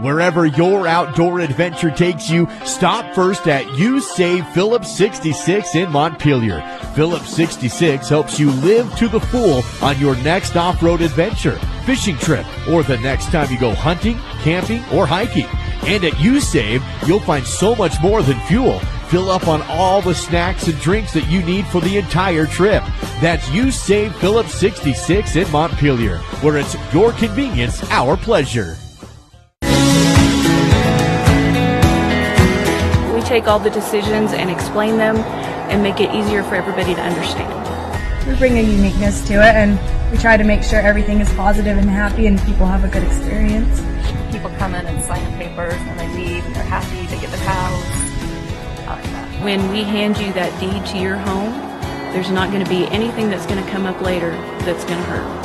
Wherever your outdoor adventure takes you, stop first at You Save Phillips 66 in Montpelier. Phillips 66 helps you live to the full on your next off-road adventure, fishing trip, or the next time you go hunting, camping, or hiking. And at You Save, you'll find so much more than fuel. Fill up on all the snacks and drinks that you need for the entire trip. That's You Save Phillips 66 in Montpelier, where it's your convenience, our pleasure. We take all the decisions and explain them and make it easier for everybody to understand. We bring a uniqueness to it, and we try to make sure everything is positive and happy and people have a good experience. People come in and sign the papers and they leave and they're happy, they get the house. I like that. When we hand you that deed to your home, there's not going to be anything that's going to come up later that's going to hurt.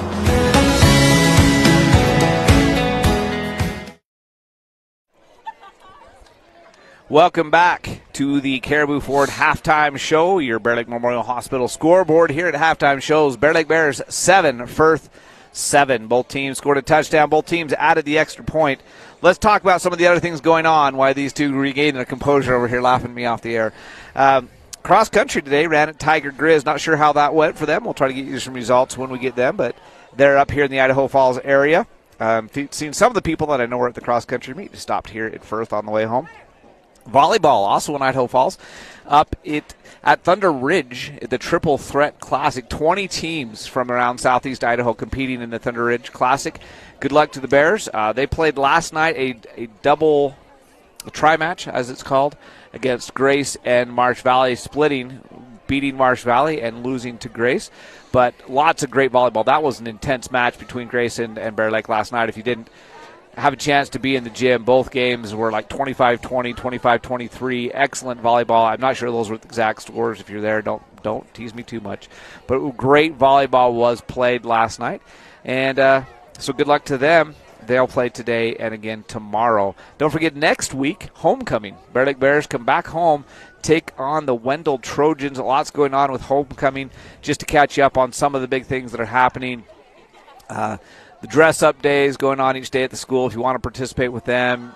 Welcome back to the Caribou Ford Halftime Show, your Bear Lake Memorial Hospital scoreboard here at Halftime Shows. Bear Lake Bears 7, Firth 7. Both teams scored a touchdown. Both teams added the extra point. Let's talk about some of the other things going on, why these two regained their composure over here laughing me off the air. Cross country today ran at Tiger Grizz. Not sure how that went for them. We'll try to get you some results when we get them, but they're up here in the Idaho Falls area. Seen some of the people that I know were at the cross country meet. Stopped here at Firth on the way home. Volleyball, also in Idaho Falls, up at Thunder Ridge, the Triple Threat Classic. 20 teams from around southeast Idaho competing in the Thunder Ridge Classic. Good luck to the Bears. They played last night a tri-match, as it's called, against Grace and Marsh Valley, beating Marsh Valley and losing to Grace. But lots of great volleyball. That was an intense match between Grace and Bear Lake last night. If you didn't have a chance to be in the gym, both games were like 25-20, 25-23. Excellent volleyball. I'm not sure those were the exact scores. If you're there, don't tease me too much. But great volleyball was played last night. And so good luck to them. They'll play today and again tomorrow. Don't forget, next week, homecoming. Bear Lake Bears come back home, take on the Wendell Trojans. Lots going on with homecoming. Just to catch you up on some of the big things that are happening. The dress-up days going on each day at the school. If you want to participate with them,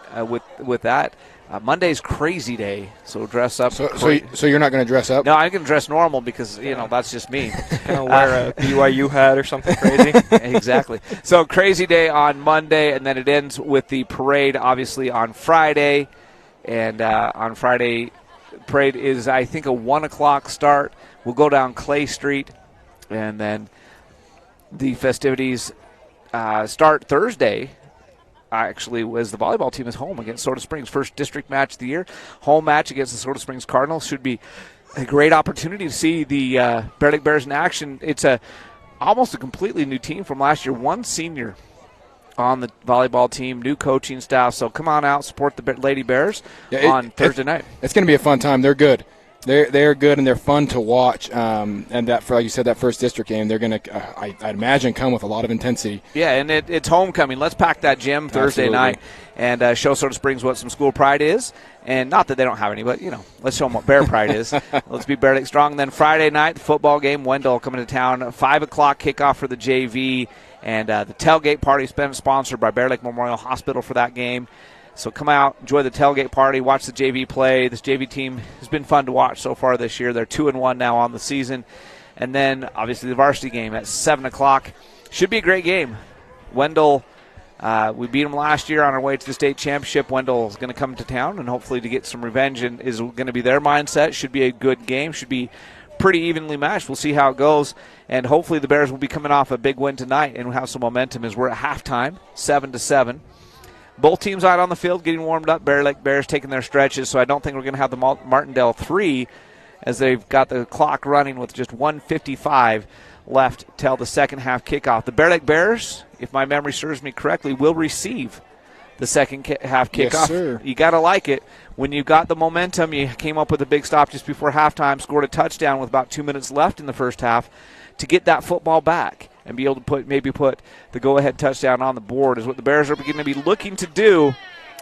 with that, Monday's crazy day. So dress up. So you're not going to dress up? No, I'm going to dress normal because that's just me. Gonna wear a BYU hat or something crazy. Exactly. So crazy day on Monday, and then it ends with the parade, obviously on Friday. And on Friday, parade is I think a 1:00 start. We'll go down Clay Street, and then the festivities start Thursday, actually, as the volleyball team is home against Soda Springs. First district match of the year. Home match against the Soda Springs Cardinals. Should be a great opportunity to see the Bear Lake Bears in action. It's almost a completely new team from last year. One senior on the volleyball team, new coaching staff. So come on out, support the Lady Bears on Thursday night. It's going to be a fun time. They're good. They're good and they're fun to watch. And that, for like you said, that first district game, they're going to, I'd imagine, come with a lot of intensity. Yeah, and it's homecoming. Let's pack that gym Thursday night and show Soda Springs what some school pride is. And not that they don't have any, but let's show them what Bear pride is. Let's be Bear Lake strong. And then Friday night, the football game. Wendell coming to town. 5:00 kickoff for the JV, and the tailgate party has been sponsored by Bear Lake Memorial Hospital for that game. So come out, enjoy the tailgate party, watch the JV play. This JV team has been fun to watch so far this year. They're 2-1 now on the season. And then, obviously, the varsity game at 7:00. Should be a great game. Wendell, we beat them last year on our way to the state championship. Wendell is going to come to town and hopefully to get some revenge, and is going to be their mindset. Should be a good game. Should be pretty evenly matched. We'll see how it goes. And hopefully the Bears will be coming off a big win tonight and have some momentum as we're at halftime, 7-7. Both teams out on the field getting warmed up. Bear Lake Bears taking their stretches, so I don't think we're going to have the Martindale 3 as they've got the clock running with just 1:55 left till the second half kickoff. The Bear Lake Bears, if my memory serves me correctly, will receive the second half kickoff. Yes, sir. You got to like it. When you got the momentum, you came up with a big stop just before halftime, scored a touchdown with about 2 minutes left in the first half to get that football back and be able to put the go-ahead touchdown on the board is what the Bears are going to be looking to do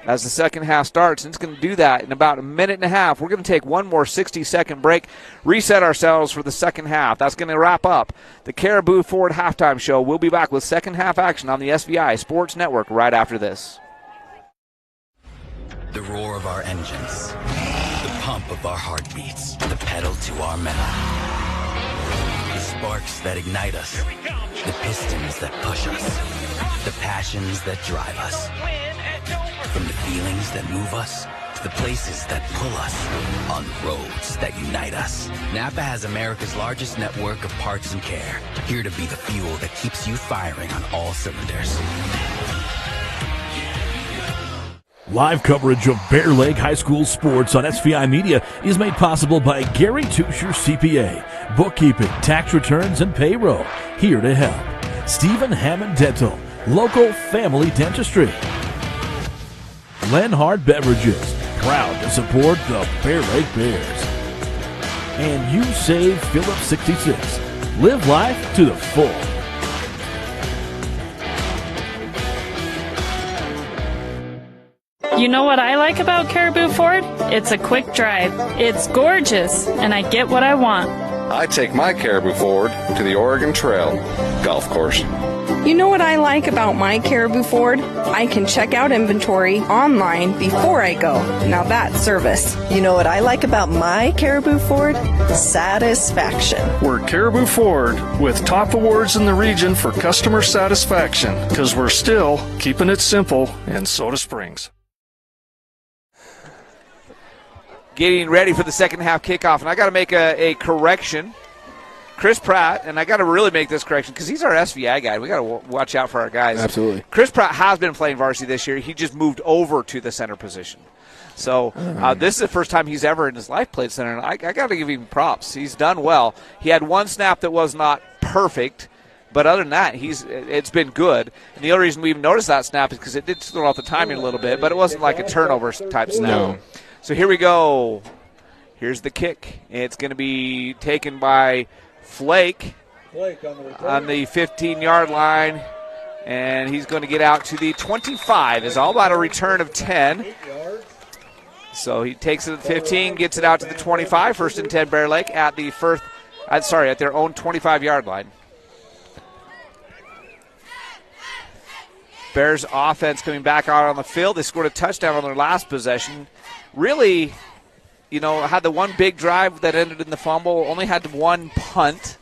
as the second half starts. And it's going to do that in about a minute and a half. We're going to take one more 60-second break, reset ourselves for the second half. That's going to wrap up the Caribou Ford Halftime Show. We'll be back with second half action on the SVI Sports Network right after this. The roar of our engines, the pump of our heartbeats, the pedal to our metal. The sparks that ignite us, the pistons that push us, the passions that drive us. From the feelings that move us, to the places that pull us, on roads that unite us. Napa has America's largest network of parts and care, here to be the fuel that keeps you firing on all cylinders. Live coverage of Bear Lake High School sports on SVI Media is made possible by Gary Tusher CPA, bookkeeping, tax returns, and payroll. Here to help. Stephen Hammond Dental, local family dentistry. Lenhart Beverages, proud to support the Bear Lake Bears. And you save Phillips 66. Live life to the full. You know what I like about Caribou Ford? It's a quick drive. It's gorgeous, and I get what I want. I take my Caribou Ford to the Oregon Trail golf course. You know what I like about my Caribou Ford? I can check out inventory online before I go. Now that's service. You know what I like about my Caribou Ford? Satisfaction. We're Caribou Ford with top awards in the region for customer satisfaction because we're still keeping it simple in Soda Springs. Getting ready for the second half kickoff, and I got to make a correction. Chris Pratt, and I got to really make this correction because he's our SVI guy. We got to watch out for our guys. Absolutely. Chris Pratt has been playing varsity this year. He just moved over to the center position. So this is the first time he's ever in his life played center, and I got to give him props. He's done well. He had one snap that was not perfect, but other than that, it's been good. And the only reason we even noticed that snap is because it did throw off the timing a little bit, but it wasn't like a turnover type snap. No. So here we go. Here's the kick. It's going to be taken by Flake on the 15-yard line, and he's going to get out to the 25. It's all about a return of 10. So he takes it at the 15, gets it out to the 25. First and 10 Bear Lake at the at their own 25-yard line. Bears offense coming back out on the field. They scored a touchdown on their last possession. Really, had the one big drive that ended in the fumble, only had one punt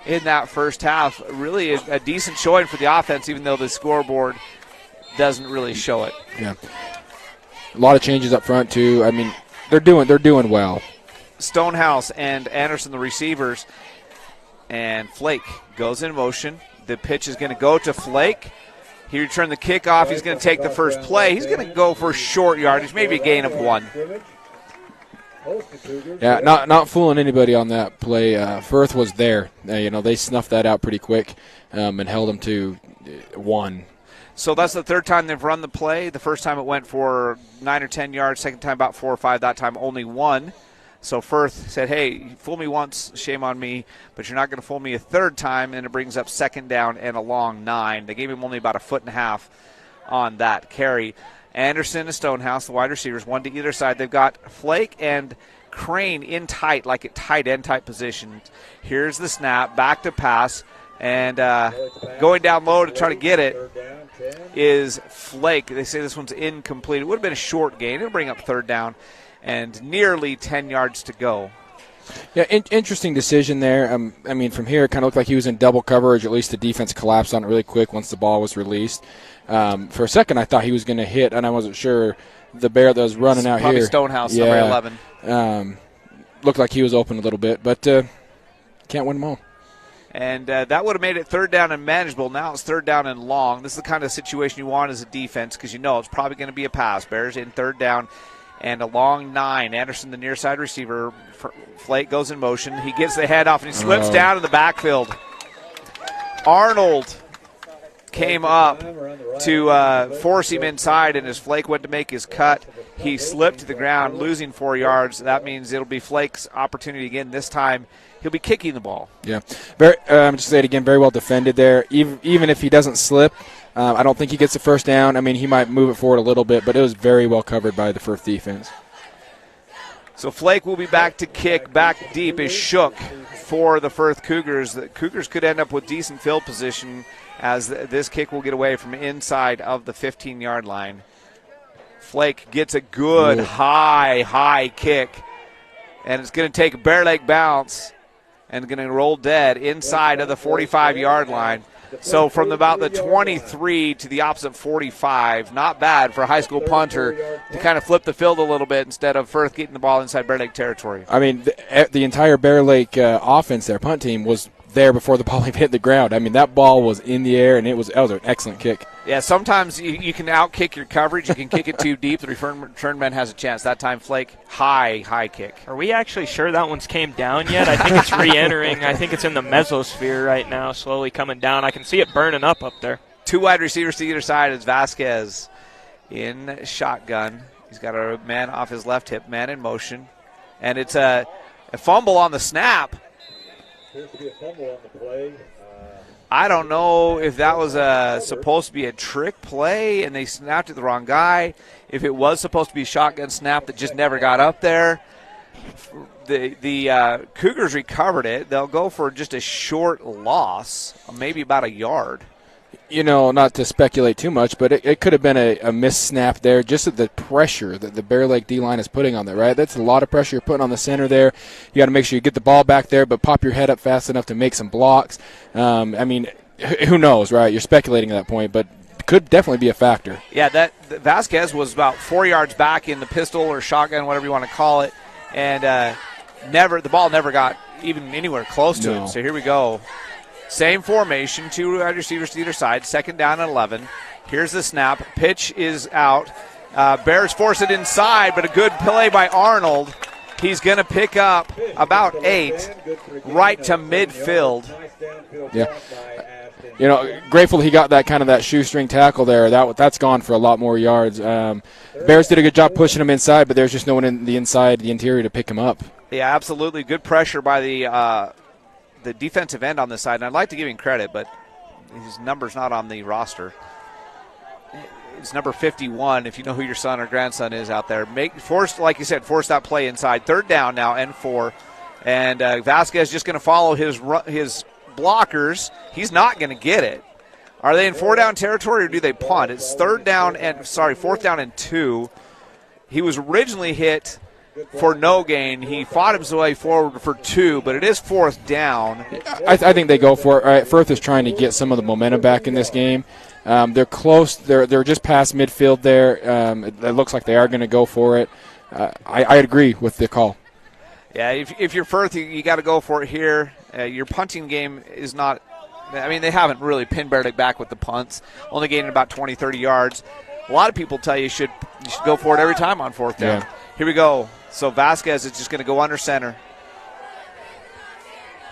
in that first half. Really a decent showing for the offense, even though the scoreboard doesn't really show it. Yeah. A lot of changes up front, too. I mean, they're doing well. Stonehouse and Anderson, the receivers, and Flake goes in motion. The pitch is going to go to Flake. He returned the kickoff. He's going to take the first play. He's going to go for short yardage, maybe a gain of 1. Yeah, not fooling anybody on that play. Firth was there. They snuffed that out pretty quick and held him to 1. So that's the third time they've run the play. The first time it went for 9 or 10 yards. Second time about 4 or 5. That time only 1. So Firth said, hey, you fool me once, shame on me, but you're not going to fool me a third time, and it brings up second down and a long 9. They gave him only about a 1.5 foot on that carry. Anderson and Stonehouse, the wide receivers, one to either side. They've got Flake and Crane in tight, like at tight end type positions. Here's the snap, back to pass, and going down low to try to get it is Flake. They say this one's incomplete. It would have been a short gain. It'll bring up third down and nearly 10 yards to go. Yeah, interesting decision there. I mean, from here, it kind of looked like he was in double coverage. At least the defense collapsed on it really quick once the ball was released. For a second, I thought he was going to hit, and I wasn't sure the Bear that was running out probably here. Stonehouse, number 11. Looked like he was open a little bit, but can't win them all. And that would have made it third down and manageable. Now it's third down and long. This is the kind of situation you want as a defense because it's probably going to be a pass. Bears in third down and a long 9. Anderson, the near side receiver. Flake goes in motion. He gets the head off, and he slips down in the backfield. Arnold came up to force him inside, and as Flake went to make his cut, he slipped to the ground, losing 4 yards. That means it'll be Flake's opportunity again. This time he'll be kicking the ball. Yeah. Just say it again, very well defended there. Even if he doesn't slip, I don't think he gets the first down. I mean, he might move it forward a little bit, but it was very well covered by the Firth defense. So Flake will be back to kick. Back deep is Shook for the Firth Cougars. The Cougars could end up with decent field position as this kick will get away from inside of the 15-yard line. Flake gets a good high kick, and it's going to take a Bear Lake bounce and going to roll dead inside of the 45-yard line. So from about the 23 to the opposite 45, not bad for a high school punter to kind of flip the field a little bit instead of Firth getting the ball inside Bear Lake territory. I mean, the entire Bear Lake offense, their punt team, was there before the ball even hit the ground. I mean, that ball was in the air, and that was an excellent kick. Yeah, sometimes you can out-kick your coverage. You can kick it too deep. The return man has a chance. That time, Flake, high kick. Are we actually sure that one's came down yet? I think it's re-entering. I think it's in the mesosphere right now, slowly coming down. I can see it burning up there. 2 wide receivers to either side as Vasquez in shotgun. He's got a man off his left hip, man in motion. And it's a fumble on the snap. Appears to be a fumble on the play. I don't know if that was supposed to be a trick play and they snapped at the wrong guy. If it was supposed to be a shotgun snap that just never got up there. The Cougars recovered it. They'll go for just a short loss, maybe about a yard. You know, not to speculate too much, but it could have been a missed snap there, just at the pressure that the Bear Lake D-line is putting on there, right? That's a lot of pressure you're putting on the center there. You got to make sure you get the ball back there, but pop your head up fast enough to make some blocks. I mean, who knows, right? You're speculating at that point, but could definitely be a factor. Yeah, that Vasquez was about 4 yards back in the pistol or shotgun, whatever you want to call it, and the ball never got even anywhere close to him. So here we go. Same formation, 2 wide receivers to either side, 2nd down and 11. Here's the snap. Pitch is out. Bears force it inside, but a good play by Arnold. He's going to pick up about 8 right to midfield. Yeah. You know, grateful he got that shoestring tackle there. That's gone for a lot more yards. Bears did a good job pushing him inside, but there's just no one in the interior to pick him up. Yeah, absolutely. Good pressure by the defensive end on this side. And I'd like to give him credit, but his number's not on the roster. It's number 51, if you know who your son or grandson is out there. Force that play inside. 3rd down now and 4. And Vasquez just going to follow his blockers. He's not going to get it. Are they in 4-down territory or do they punt? It's 4th down and 2. He was originally hit for no gain. He fought his way forward for 2, but it is 4th down. I think they go for it. All right, Firth is trying to get some of the momentum back in this game. They're close. They're just past midfield there. It looks like they are going to go for it. I agree with the call. Yeah, if you're Firth, you got to go for it here. Your punting game is not – I mean, they haven't really pinned Bear Lake back with the punts, only gaining about 20, 30 yards. A lot of people tell you should go for it every time on 4th down. Yeah. Here we go. So Vasquez is just going to go under center.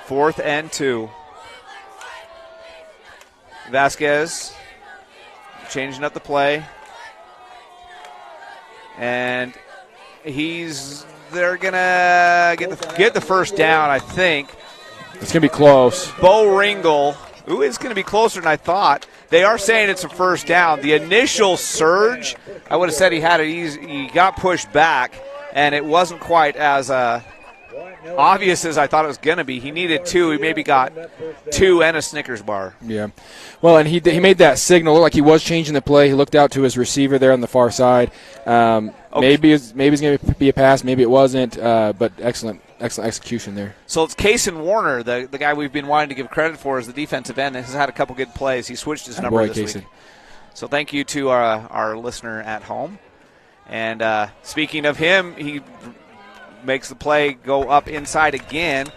4th and 2. Vasquez changing up the play. And they're going to get the 1st down, I think. It's going to be close. Bo Ringel. Ooh, it's going to be closer than I thought. They are saying it's a 1st down. The initial surge, I would have said he had it easy. He got pushed back, and it wasn't quite as obvious as I thought it was going to be. He needed 2. He maybe got 2 and a Snickers bar. Yeah. Well, and he made that signal. Looked like he was changing the play. He looked out to his receiver there on the far side. Maybe it's going to be a pass. Maybe it wasn't, but excellent execution there. So it's Kaysen Warner, the guy we've been wanting to give credit for as the defensive end, has had a couple good plays. He switched his number this week. So thank you to our listener at home. And speaking of him, he makes the play go up inside again.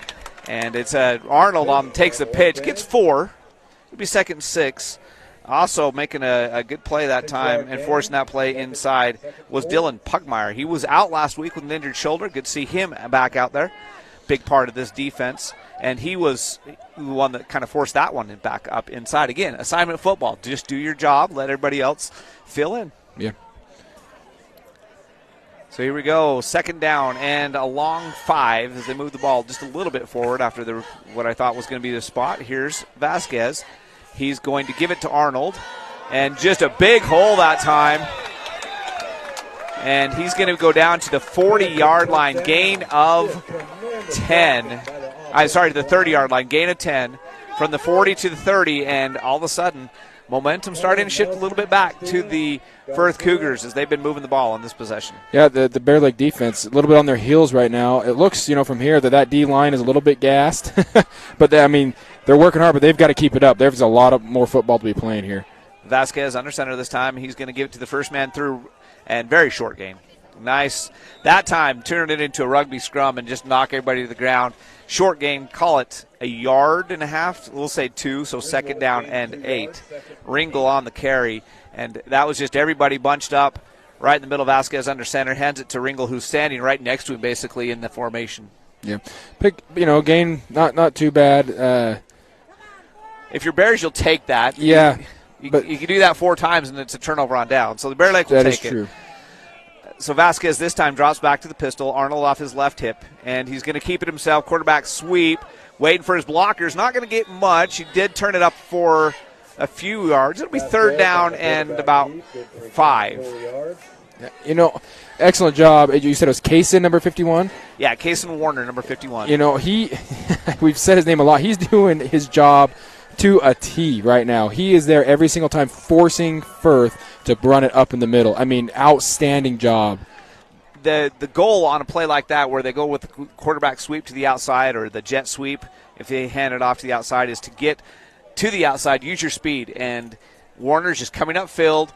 And it's Arnold takes the pitch, gets 4. It'll be 2nd and 6. Also making a good play that time and forcing that play inside was Dylan Pugmire. He was out last week with an injured shoulder. Good to see him back out there. Big part of this defense. And he was the one that kind of forced that one back up inside. Again, assignment football. Just do your job. Let everybody else fill in. Yeah. So here we go. 2nd down and a long 5 as they move the ball just a little bit forward after what I thought was going to be the spot. Here's Vasquez. He's going to give it to Arnold. And just a big hole that time. And he's going to go down to the 40-yard line, gain of 10. The 30-yard line, gain of 10. From the 40 to the 30, and all of a sudden momentum starting to shift a little bit back to the Firth Cougars as they've been moving the ball on this possession. Yeah, the Bear Lake defense, a little bit on their heels right now. It looks, from here that D-line is a little bit gassed. But, they're working hard, but they've got to keep it up. There's a lot of more football to be playing here. Vasquez under center this time. He's going to give it to the first man through, and very short gain. Nice. That time, turn it into a rugby scrum and just knock everybody to the ground. Short gain, call it a yard and a half. We'll say 2, so second down and 8. Ringel on the carry, and that was just everybody bunched up right in the middle. Vasquez under center, hands it to Ringel, who's standing right next to him basically in the formation. Yeah. Gain not too bad. If you're Bears, you'll take that. Yeah. You can do that 4 times, and it's a turnover on down. So the Bear Lake will take it. That is true. So Vasquez this time drops back to the pistol. Arnold off his left hip, and he's going to keep it himself. Quarterback sweep, waiting for his blockers. Not going to get much. He did turn it up for a few yards. It'll be third down and about 5. Excellent job. You said it was Kaysen, number 51? Yeah, Kaysen Warner, number 51. We've said his name a lot. He's doing his job to a T right now. He is there every single time forcing Firth to run it up in the middle. Outstanding job. The goal on a play like that where they go with the quarterback sweep to the outside or the jet sweep, if they hand it off to the outside, is to get to the outside, use your speed. And Warner's just coming upfield,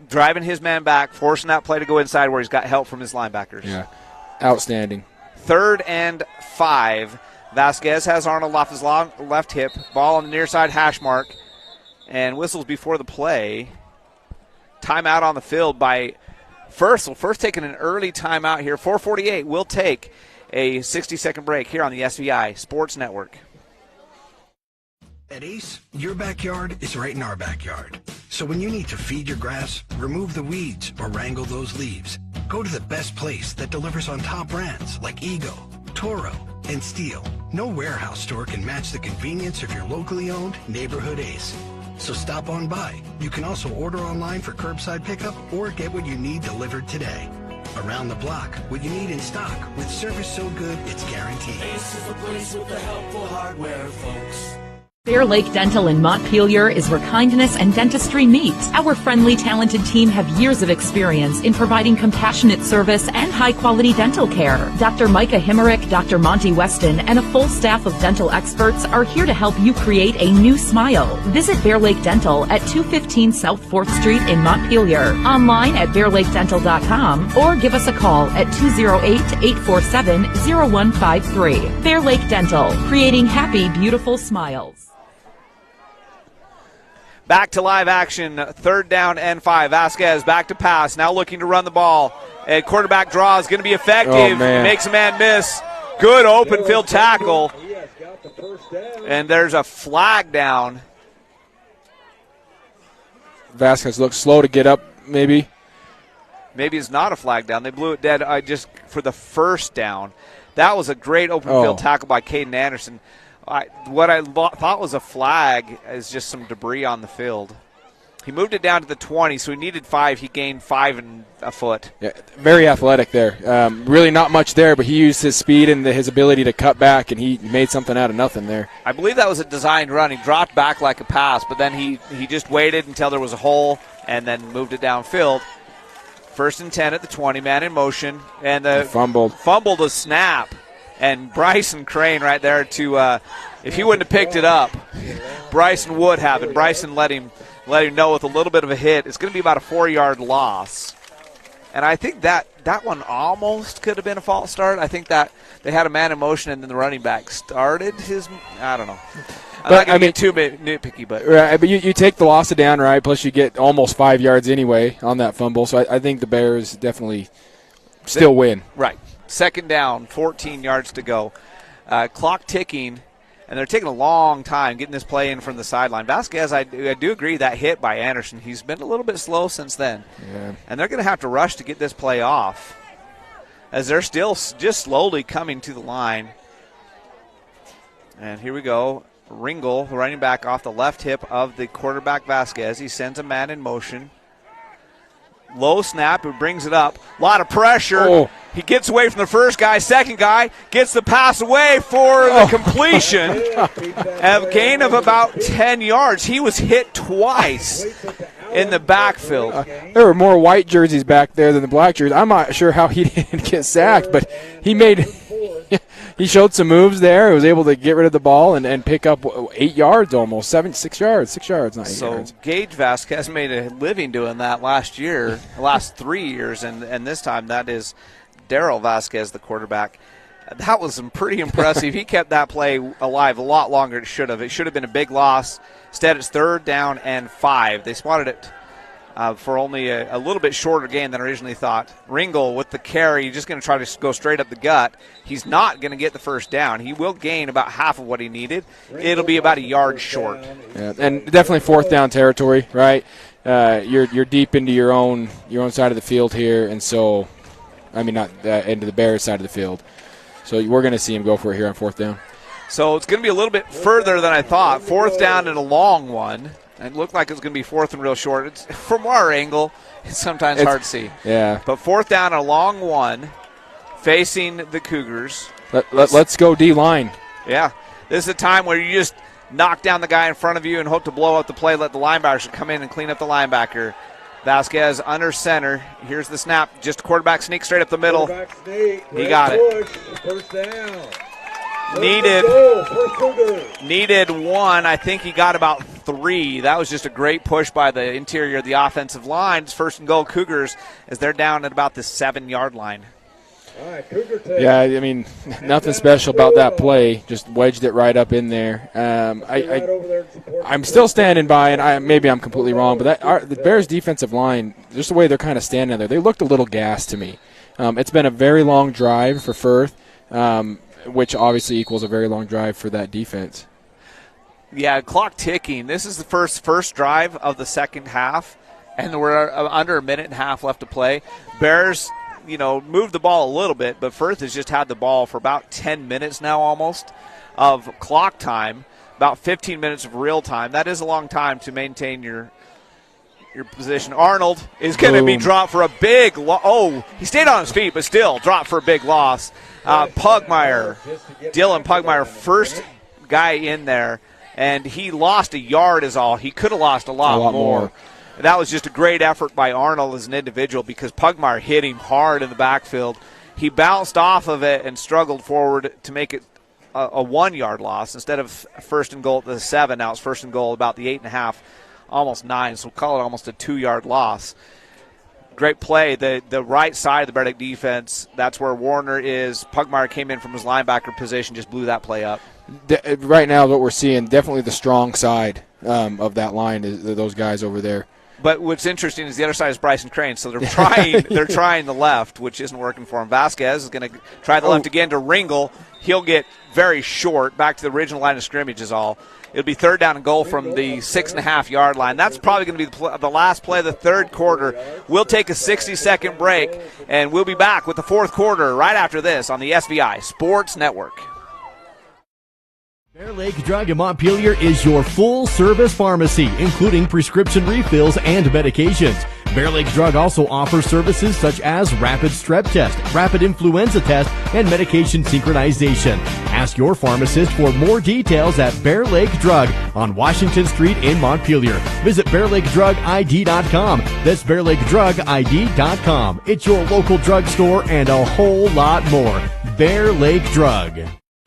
driving his man back, forcing that play to go inside where he's got help from his linebackers. Yeah, outstanding. Third and 5. Vasquez has Arnold off his left hip. Ball on the near side hash mark. And whistles before the play. Timeout on the field by Firth. So Firth taking an early timeout here. 4:48. We'll take a 60-second break here on the SVI Sports Network. At Ace, your backyard is right in our backyard. So when you need to feed your grass, remove the weeds, or wrangle those leaves, go to the best place that delivers on top brands like Ego, Toro, and Steel. No warehouse store can match the convenience of your locally owned neighborhood Ace. So stop on by. You can also order online for curbside pickup or get what you need delivered today. Around the block, what you need in stock with service so good it's guaranteed. Ace is the place with the helpful hardware, folks. Bear Lake Dental in Montpelier is where kindness and dentistry meet. Our friendly, talented team have years of experience in providing compassionate service and high-quality dental care. Dr. Micah Himmerick, Dr. Monty Weston, and a full staff of dental experts are here to help you create a new smile. Visit Bear Lake Dental at 215 South 4th Street in Montpelier. Online at bearlakeddental.com or give us a call at 208-847-0153. Bear Lake Dental, creating happy, beautiful smiles. Back to live action, third down and 5. Vasquez back to pass, now looking to run the ball. A quarterback draw is going to be effective. Makes a man miss. Good open field tackle. And there's a flag down. Vasquez looks slow to get up, maybe. Maybe it's not a flag down. They blew it dead just for the first down. That was a great open field tackle by Caden Anderson. What I thought was a flag is just some debris on the field. He moved it down to the 20, so he needed 5. He gained 5 and a foot. Yeah, very athletic there. Really not much there, but he used his speed and his ability to cut back, and he made something out of nothing there. I believe that was a designed run. He dropped back like a pass, but then he just waited until there was a hole and then moved it downfield. First and 10 at the 20, man in motion. And fumbled a snap. And Bryson Crane right there to, if he wouldn't have picked it up, Bryson would have. And Bryson let him know with a little bit of a hit. It's going to be about a 4-yard loss. And I think that one almost could have been a false start. I think that they had a man in motion and then the running back started his, I don't know. I'm not going to get too nitpicky, but. Right, but you take the loss of down, right? Plus you get almost 5 yards anyway on that fumble. So I think the Bears definitely still win. Right. Second down, 14 yards to go. Clock ticking, and they're taking a long time getting this play in from the sideline. Vasquez, I do agree, that hit by Anderson. He's been a little bit slow since then. Yeah. And they're going to have to rush to get this play off as they're still just slowly coming to the line. And here we go. Ringel, running back off the left hip of the quarterback Vasquez. He sends a man in motion. Low snap, who brings it up. A lot of pressure. He gets away from the first guy. Second guy gets the pass away for the completion. A gain of about 10 yards. He was hit twice in the backfield. There were more white jerseys back there than the black jerseys. I'm not sure how he didn't get sacked, but he showed some moves there. He was able to get rid of the ball and pick up 8 yards almost, 6 yards, not 8 yards. So Gage Vasquez made a living doing that last 3 years, and this time that is Darrell Vasquez, the quarterback. That was pretty impressive. He kept that play alive a lot longer than it should have. It should have been a big loss. Instead, it's 3rd down and 5. They spotted it for only a little bit shorter gain than originally thought. Ringel with the carry, just going to try to go straight up the gut. He's not going to get the first down. He will gain about half of what he needed. It'll be about a yard short. Yeah, and definitely 4th down territory, right? You're deep into your own side of the field here, and so, not into the Bears side of the field. So we're going to see him go for it here on 4th down. So it's going to be a little bit further than I thought. 4th down and a long one. It looked like it was going to be 4th and real short. From our angle, it's sometimes hard to see. Yeah. But 4th down and a long one facing the Cougars. Let's go D-line. Yeah. This is a time where you just knock down the guy in front of you and hope to blow up the play, let the linebackers come in and clean up the linebacker. Vasquez under center. Here's the snap. Just a quarterback sneak straight up the middle. He got it. First down. Needed one. I think he got about 3. That was just a great push by the interior of the offensive line. It's 1st and goal Cougars as they're down at about the 7-yard line. Yeah, nothing special about that play. Just wedged it right up in there. I'm still standing by, and maybe I'm completely wrong, but the Bears' defensive line, just the way they're kind of standing there, they looked a little gassed to me. It's been a very long drive for Firth, which obviously equals a very long drive for that defense. Yeah, clock ticking. This is the first drive of the second half, and we're under a minute and a half left to play. Bears, moved the ball a little bit, but Firth has just had the ball for about 10 minutes now almost of clock time, about 15 minutes of real time. That is a long time to maintain your position. Arnold is going to be dropped for a big he stayed on his feet, but still dropped for a big loss. Pugmire, Dylan Pugmire, first guy in there, and he lost a yard is all. He could have lost a lot more. That was just a great effort by Arnold as an individual because Pugmire hit him hard in the backfield. He bounced off of it and struggled forward to make it a 1-yard loss. Instead of 1st and goal at the 7, now it's 1st and goal about the 8.5, almost 9, so we'll call it almost a 2-yard loss. Great play. The right side of the Bear Lake defense, that's where Warner is. Pugmire came in from his linebacker position, just blew that play up. Right now what we're seeing, definitely the strong side of that line is those guys over there. But what's interesting is the other side is Bryson Crane, so they're trying the left, which isn't working for him. Vasquez is going to try the left again to Ringel. He'll get very short, back to the original line of scrimmage is all. It'll be 3rd down and goal from the 6.5-yard line. That's probably going to be the last play of the 3rd quarter. We'll take a 60-second break, and we'll be back with the 4th quarter right after this on the SVI Sports Network. Bear Lake Drug in Montpelier is your full-service pharmacy, including prescription refills and medications. Bear Lake Drug also offers services such as rapid strep test, rapid influenza test, and medication synchronization. Ask your pharmacist for more details at Bear Lake Drug on Washington Street in Montpelier. Visit BearLakeDrugID.com. That's BearLakeDrugID.com. It's your local drugstore and a whole lot more. Bear Lake Drug.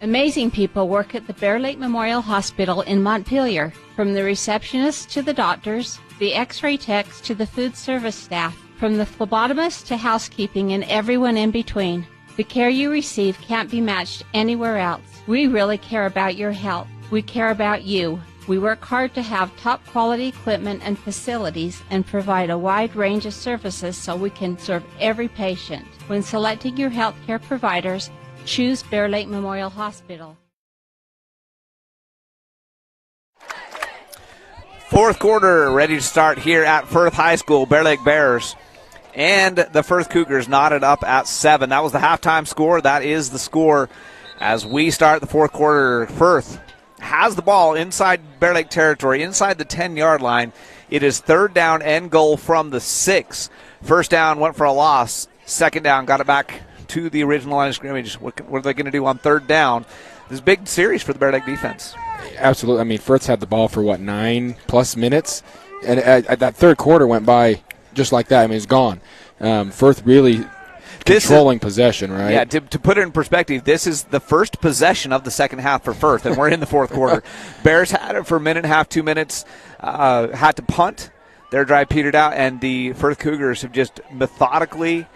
Amazing people work at the Bear Lake Memorial Hospital in Montpelier. From the receptionists to the doctors, the x-ray techs to the food service staff, from the phlebotomist to housekeeping and everyone in between. The care you receive can't be matched anywhere else. We really care about your health. We care about you. We work hard to have top quality equipment and facilities and provide a wide range of services so we can serve every patient. When selecting your healthcare providers, choose Bear Lake Memorial Hospital. 4th quarter ready to start here at Firth High School. Bear Lake Bears and the Firth Cougars knotted up at 7. That was the halftime score. That is the score as we start the 4th quarter. Firth has the ball inside Bear Lake territory, inside the 10-yard line. It is 3rd down and goal from the 6. First down went for a loss. 2nd down got it back to the original line of scrimmage. What are they going to do on third down? This is a big series for the Bear Lake defense. Absolutely. I mean, Firth had the ball for, 9+ minutes? And that third quarter went by just like that. I mean, it's gone. Firth really controlling possession, right? Yeah, to put it in perspective, this is the first possession of the second half for Firth, and we're in the fourth quarter. Bears had it for a minute and a half, 2 minutes, had to punt. Their drive petered out, and the Firth Cougars have just methodically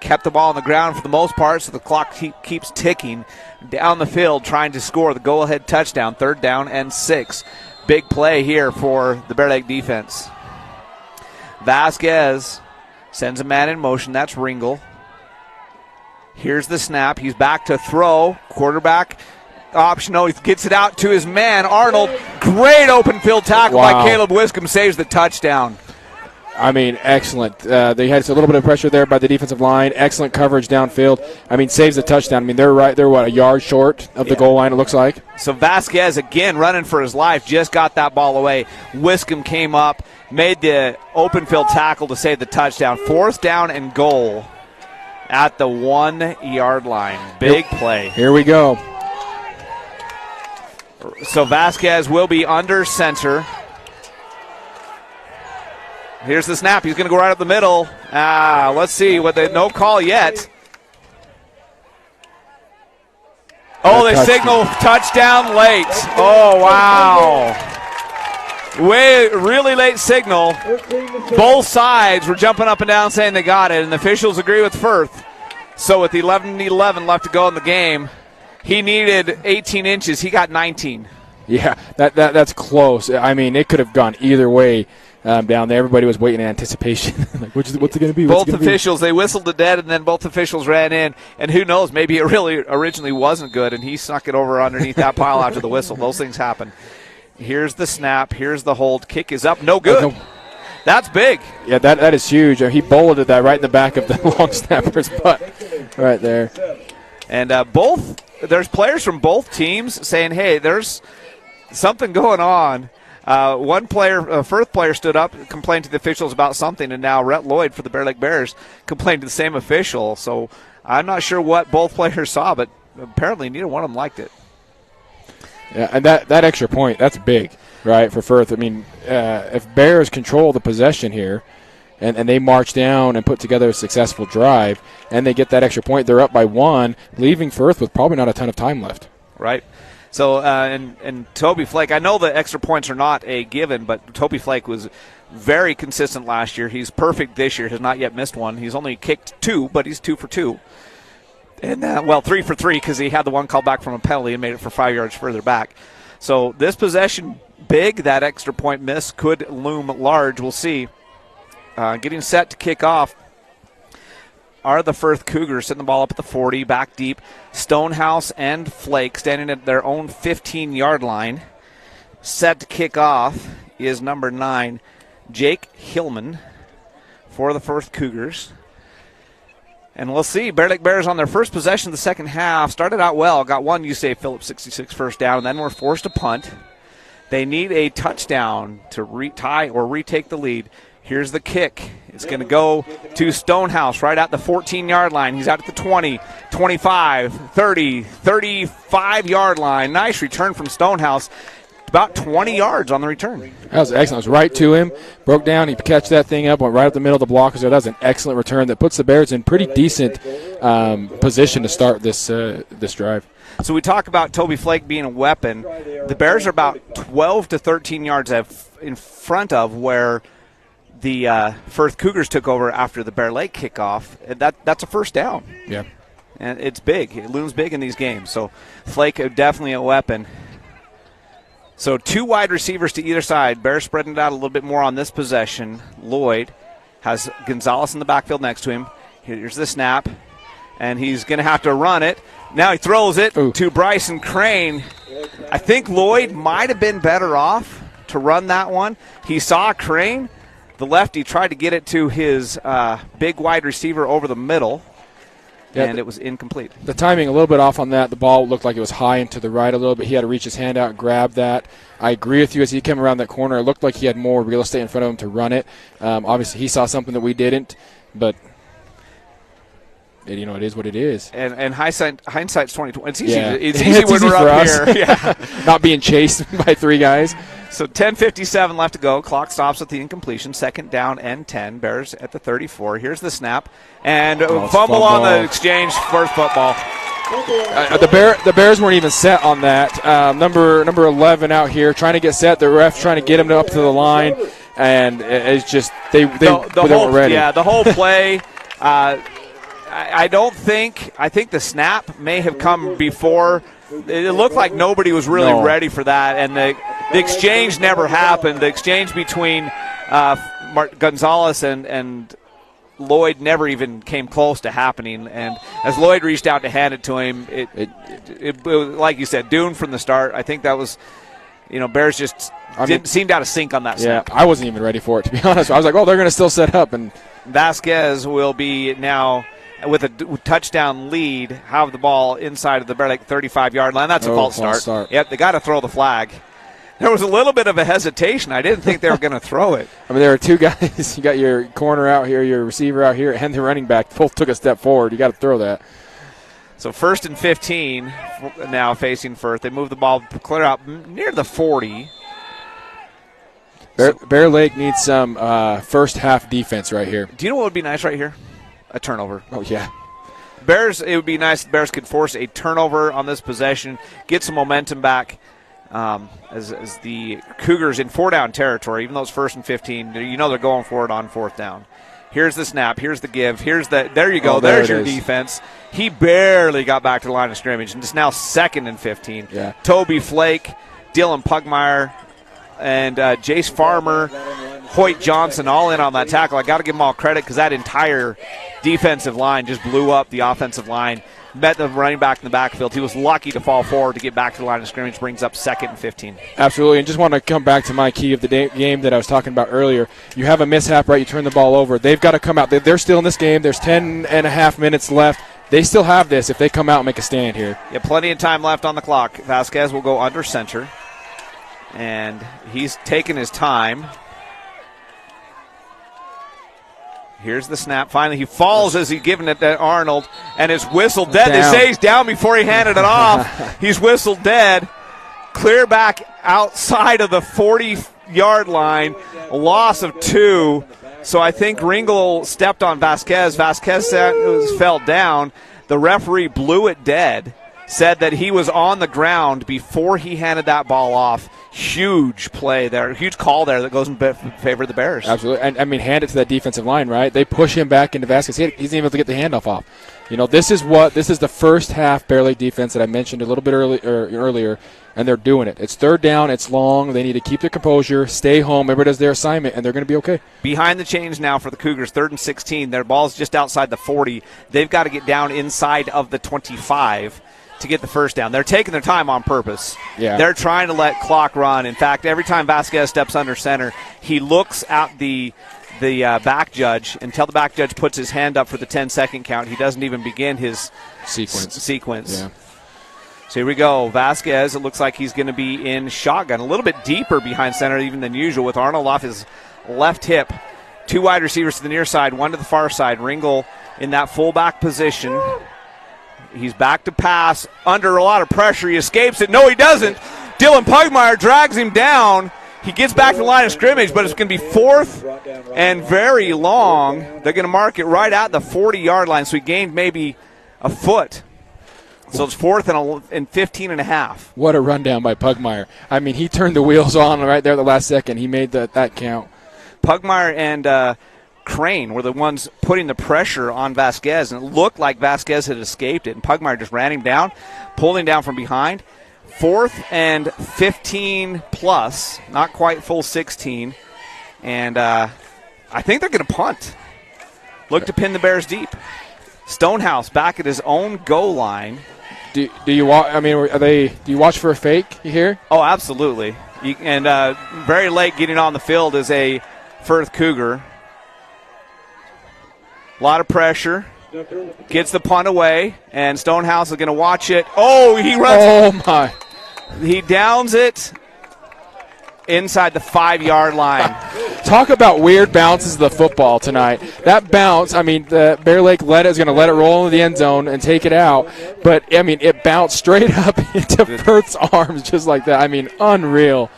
kept the ball on the ground for the most part, so the clock keeps ticking down the field trying to score the go-ahead touchdown, 3rd down and 6. Big play here for the Bear Lake defense. Vasquez sends a man in motion. That's Ringel. Here's the snap. He's back to throw. Quarterback option. No, he gets it out to his man, Arnold. Great open field tackle by Caleb Wiscombe. Saves the touchdown. I mean, excellent. They had a little bit of pressure there by the defensive line. Excellent coverage downfield. I mean, saves the touchdown. I mean, they're a yard short of the goal line, it looks like. So Vasquez, again, running for his life, just got that ball away. Wiscombe came up, made the open field tackle to save the touchdown. 4th down and goal at the 1 yard line. Big play. Here we go. So Vasquez will be under center. Here's the snap. He's going to go right up the middle. Let's see. No call yet. Oh, they signal touchdown late. Oh, wow. Really late signal. Both sides were jumping up and down saying they got it, and the officials agree with Firth. So with 11:11 left to go in the game, he needed 18 inches. He got 19. Yeah, that's close. I mean, it could have gone either way. Down there, everybody was waiting in anticipation. Like, what's it going to be? Both officials, they whistled to dead, and then both officials ran in. And who knows, maybe it really originally wasn't good, and he snuck it over underneath that pile after the whistle. Those things happen. Here's the snap. Here's the hold. Kick is up. No good. That's big. Yeah, that is huge. He bulleted that right in the back of the long snapper's butt right there. And there's players from both teams saying, hey, there's something going on. One player, a Firth player, stood up, complained to the officials about something, and now Rhett Lloyd for the Bear Lake Bears complained to the same official. So I'm not sure what both players saw, but apparently neither one of them liked it. Yeah, and that extra point, that's big, right, for Firth. I mean, if Bears control the possession here and they march down and put together a successful drive and they get that extra point, they're up by 1, leaving Firth with probably not a ton of time left. Right. So, and Toby Flake, I know the extra points are not a given, but Toby Flake was very consistent last year. He's perfect this year, has not yet missed one. He's only kicked 2, but he's 2 for 2. And, 3 for 3 because he had the one called back from a penalty and made it for 5 yards further back. So this possession, big. That extra point miss could loom large. We'll see. Getting set to kick off are the Firth Cougars, setting the ball up at the 40, back deep. Stonehouse and Flake standing at their own 15-yard line. Set to kick off is number 9, Jake Hillman for the Firth Cougars. And we'll see. Bear Lake Bears on their first possession of the second half. Started out well. Got one USAA Phillips 66 first down, and then were forced to punt. They need a touchdown to retie or retake the lead. Here's the kick. It's going to go to Stonehouse right at the 14-yard line. He's out at the 20, 25, 30, 35-yard line. Nice return from Stonehouse. About 20 yards on the return. That was excellent. It was right to him. Broke down. He catch that thing up, went right up the middle of the blockers. That was an excellent return that puts the Bears in pretty decent position to start this drive. So we talk about Toby Flake being a weapon. The Bears are about 12 to 13 yards in front of where the Firth Cougars took over after the Bear Lake kickoff. That's a first down. Yeah. And it's big. It looms big in these games. So Flake definitely a weapon. So 2 wide receivers to either side. Bears spreading it out a little bit more on this possession. Lloyd has Gonzalez in the backfield next to him. Here's the snap. And he's going to have to run it. Now he throws it to Bryson Crane. I think Lloyd might have been better off to run that one. He saw Crane. The lefty tried to get it to his big wide receiver over the middle. And it was incomplete. The timing a little bit off on that. The ball looked like it was high and to the right a little bit. He had to reach his hand out and grab that. I agree with you. As he came around that corner, it looked like he had more real estate in front of him to run it. Obviously, he saw something that we didn't. But it is what it is. And hindsight's 2020. It's easy. Yeah. It's easy when we're for up us. here. Yeah. Not being chased by 3 guys. So 10:57 left to go. Clock stops at the incompletion. 2nd down and 10. Bears at the 34. Here's the snap. And fumble on the exchange. First football. The Bears weren't even set on that. Number 11 out here trying to get set. The ref trying to get him up to the line. And it's just they weren't ready. Yeah, the whole play. I think the snap may have come before. It looked like nobody was really ready for that, and the exchange never happened. The exchange between Gonzalez and Lloyd never even came close to happening. And as Lloyd reached out to hand it to him, it was, like you said, doomed from the start. I think that was, Bears just seemed out of sync on that snap. Yeah, I wasn't even ready for it, to be honest. I was like, they're going to still set up. And Vasquez will be now, with a touchdown lead, have the ball inside of the Bear Lake 35-yard line. That's a false start. Yep, they got to throw the flag. There was a little bit of a hesitation. I didn't think they were going to throw it. I mean, there are 2 guys. You got your corner out here, your receiver out here, and the running back. Both took a step forward. You got to throw that. So 1st and 15 now facing Firth. They move the ball clear out near the 40. Bear Lake needs some first half defense right here. Do you know what would be nice right here? A turnover. Oh, yeah. It would be nice if the Bears could force a turnover on this possession, get some momentum back as the Cougars in 4-down territory, even though it's 1st and 15, they're going for it on 4th down. Here's the snap. Here's the give. There you go. Oh, There's your defense. He barely got back to the line of scrimmage, and it's now 2nd and 15. Yeah. Toby Flake, Dylan Pugmire, and Jace Farmer, Hoyt Johnson all in on that tackle. I got to give them all credit because that entire defensive line just blew up the offensive line, met the running back in the backfield. He was lucky to fall forward to get back to the line of scrimmage, brings up 2nd and 15. Absolutely, and just want to come back to my key of the game that I was talking about earlier. You have a mishap, right? You turn the ball over. They've got to come out. They're still in this game. There's 10 and a half minutes left. They still have this if they come out and make a stand here. Yeah, plenty of time left on the clock. Vasquez will go under center, and he's taking his time. Here's the snap. Finally, he falls as he's giving it to Arnold, and it's whistled dead. They say he's down before he handed it off. He's whistled dead. Clear back outside of the 40-yard line. A loss of 2. So I think Ringel stepped on Vasquez. Vasquez fell down. The referee blew it dead, said that he was on the ground before he handed that ball off. Huge play there, huge call there that goes in favor of the Bears. Absolutely, and I mean, hand it to that defensive line, right? They push him back into Vasquez. He's not able to get the handoff off. This is the first half Bear Lake defense that I mentioned a little bit earlier, and they're doing it. It's 3rd down, it's long. They need to keep their composure, stay home. Everybody does their assignment, and they're going to be okay. Behind the chains now for the Cougars, 3rd and 16. Their ball's just outside the 40. They've got to get down inside of the 25. To get the first down. They're taking their time on purpose. Yeah. They're trying to let clock run. In fact, every time Vasquez steps under center, he looks at the back judge until the back judge puts his hand up for the 10-second count. He doesn't even begin his sequence. Yeah. So here we go. Vasquez, it looks like he's going to be in shotgun, a little bit deeper behind center even than usual with Arnold off his left hip. 2 wide receivers to the near side, 1 to the far side. Ringel in that fullback position. He's back to pass under a lot of pressure. He escapes it. No, he doesn't. Dylan Pugmire drags him down. He gets back to the line of scrimmage, but it's going to be 4th and very long. They're going to mark it right at the 40-yard line, so he gained maybe a foot. So it's 4th and 15 and a half. What a rundown by Pugmire. I mean, he turned the wheels on right there at the last second. He made that count. Pugmire and Crane were the ones putting the pressure on Vasquez, and it looked like Vasquez had escaped it, and Pugmire just ran him down, pulled him down from behind. 4th and 15 plus, not quite full 16, and I think they're going to punt. Look to pin the Bears deep. Stonehouse back at his own goal line. Do you watch? I mean, do you watch for a fake here? Oh, absolutely. And very late getting on the field is a Firth Cougar. A lot of pressure. Gets the punt away, and Stonehouse is going to watch it. Oh, he runs. Oh, my. He downs it inside the 5-yard line. talk about weird bounces of the football tonight. That bounce, I mean, Bear Lake is going to let it roll into the end zone and take it out. But, I mean, it bounced straight up into Firth's arms just like that. I mean, unreal.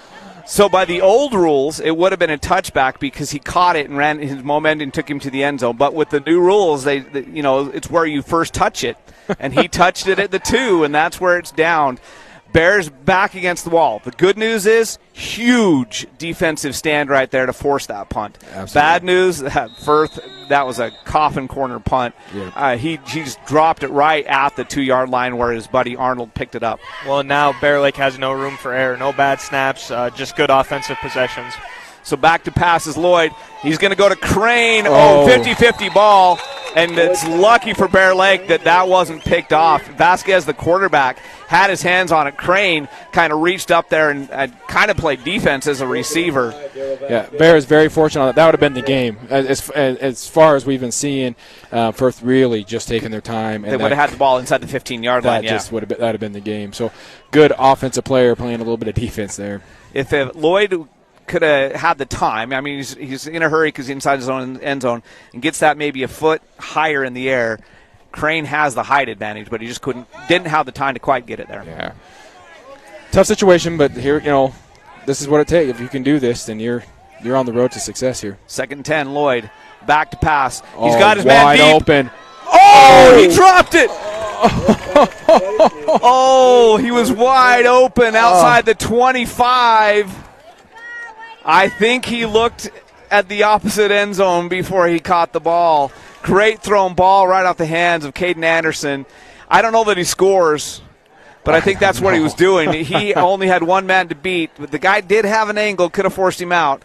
So by the old rules, it would have been a touchback because he caught it and ran his momentum took him to the end zone. But with the new rules, it's where you first touch it. And he touched it at the 2, and that's where it's down. Bears back against the wall. The good news is huge defensive stand right there to force that punt. Absolutely. Bad news, Firth, that was a coffin corner punt. Yeah. He just dropped it right at the 2-yard line where his buddy Arnold picked it up. Well, now Bear Lake has no room for error. No bad snaps, just good offensive possessions. So back to passes Lloyd. He's going to go to Crane. 50-50 ball. And it's lucky for Bear Lake that wasn't picked off. Vasquez, the quarterback, had his hands on it. Crane kind of reached up there and kind of played defense as a receiver. Yeah, Bear is very fortunate. That would have been the game. As far as we've been seeing, Firth really just taking their time. And they would have had the ball inside the 15-yard line. That would have been the game. So good offensive player playing a little bit of defense there. If Lloyd could have had the time. I mean, he's in a hurry because he's inside his own end zone and gets that maybe a foot higher in the air. Crane has the height advantage, but he just didn't have the time to quite get it there. Yeah. Tough situation, but here, this is what it takes. If you can do this, then you're on the road to success here. 2nd and 10, Lloyd back to pass. He's got his man deep. Wide open. Oh, he dropped it. He was wide open outside the 25. I think he looked at the opposite end zone before he caught the ball. Great thrown ball right off the hands of Caden Anderson. I don't know that he scores, but I think that's what he was doing. He only had one man to beat. But the guy did have an angle, could have forced him out.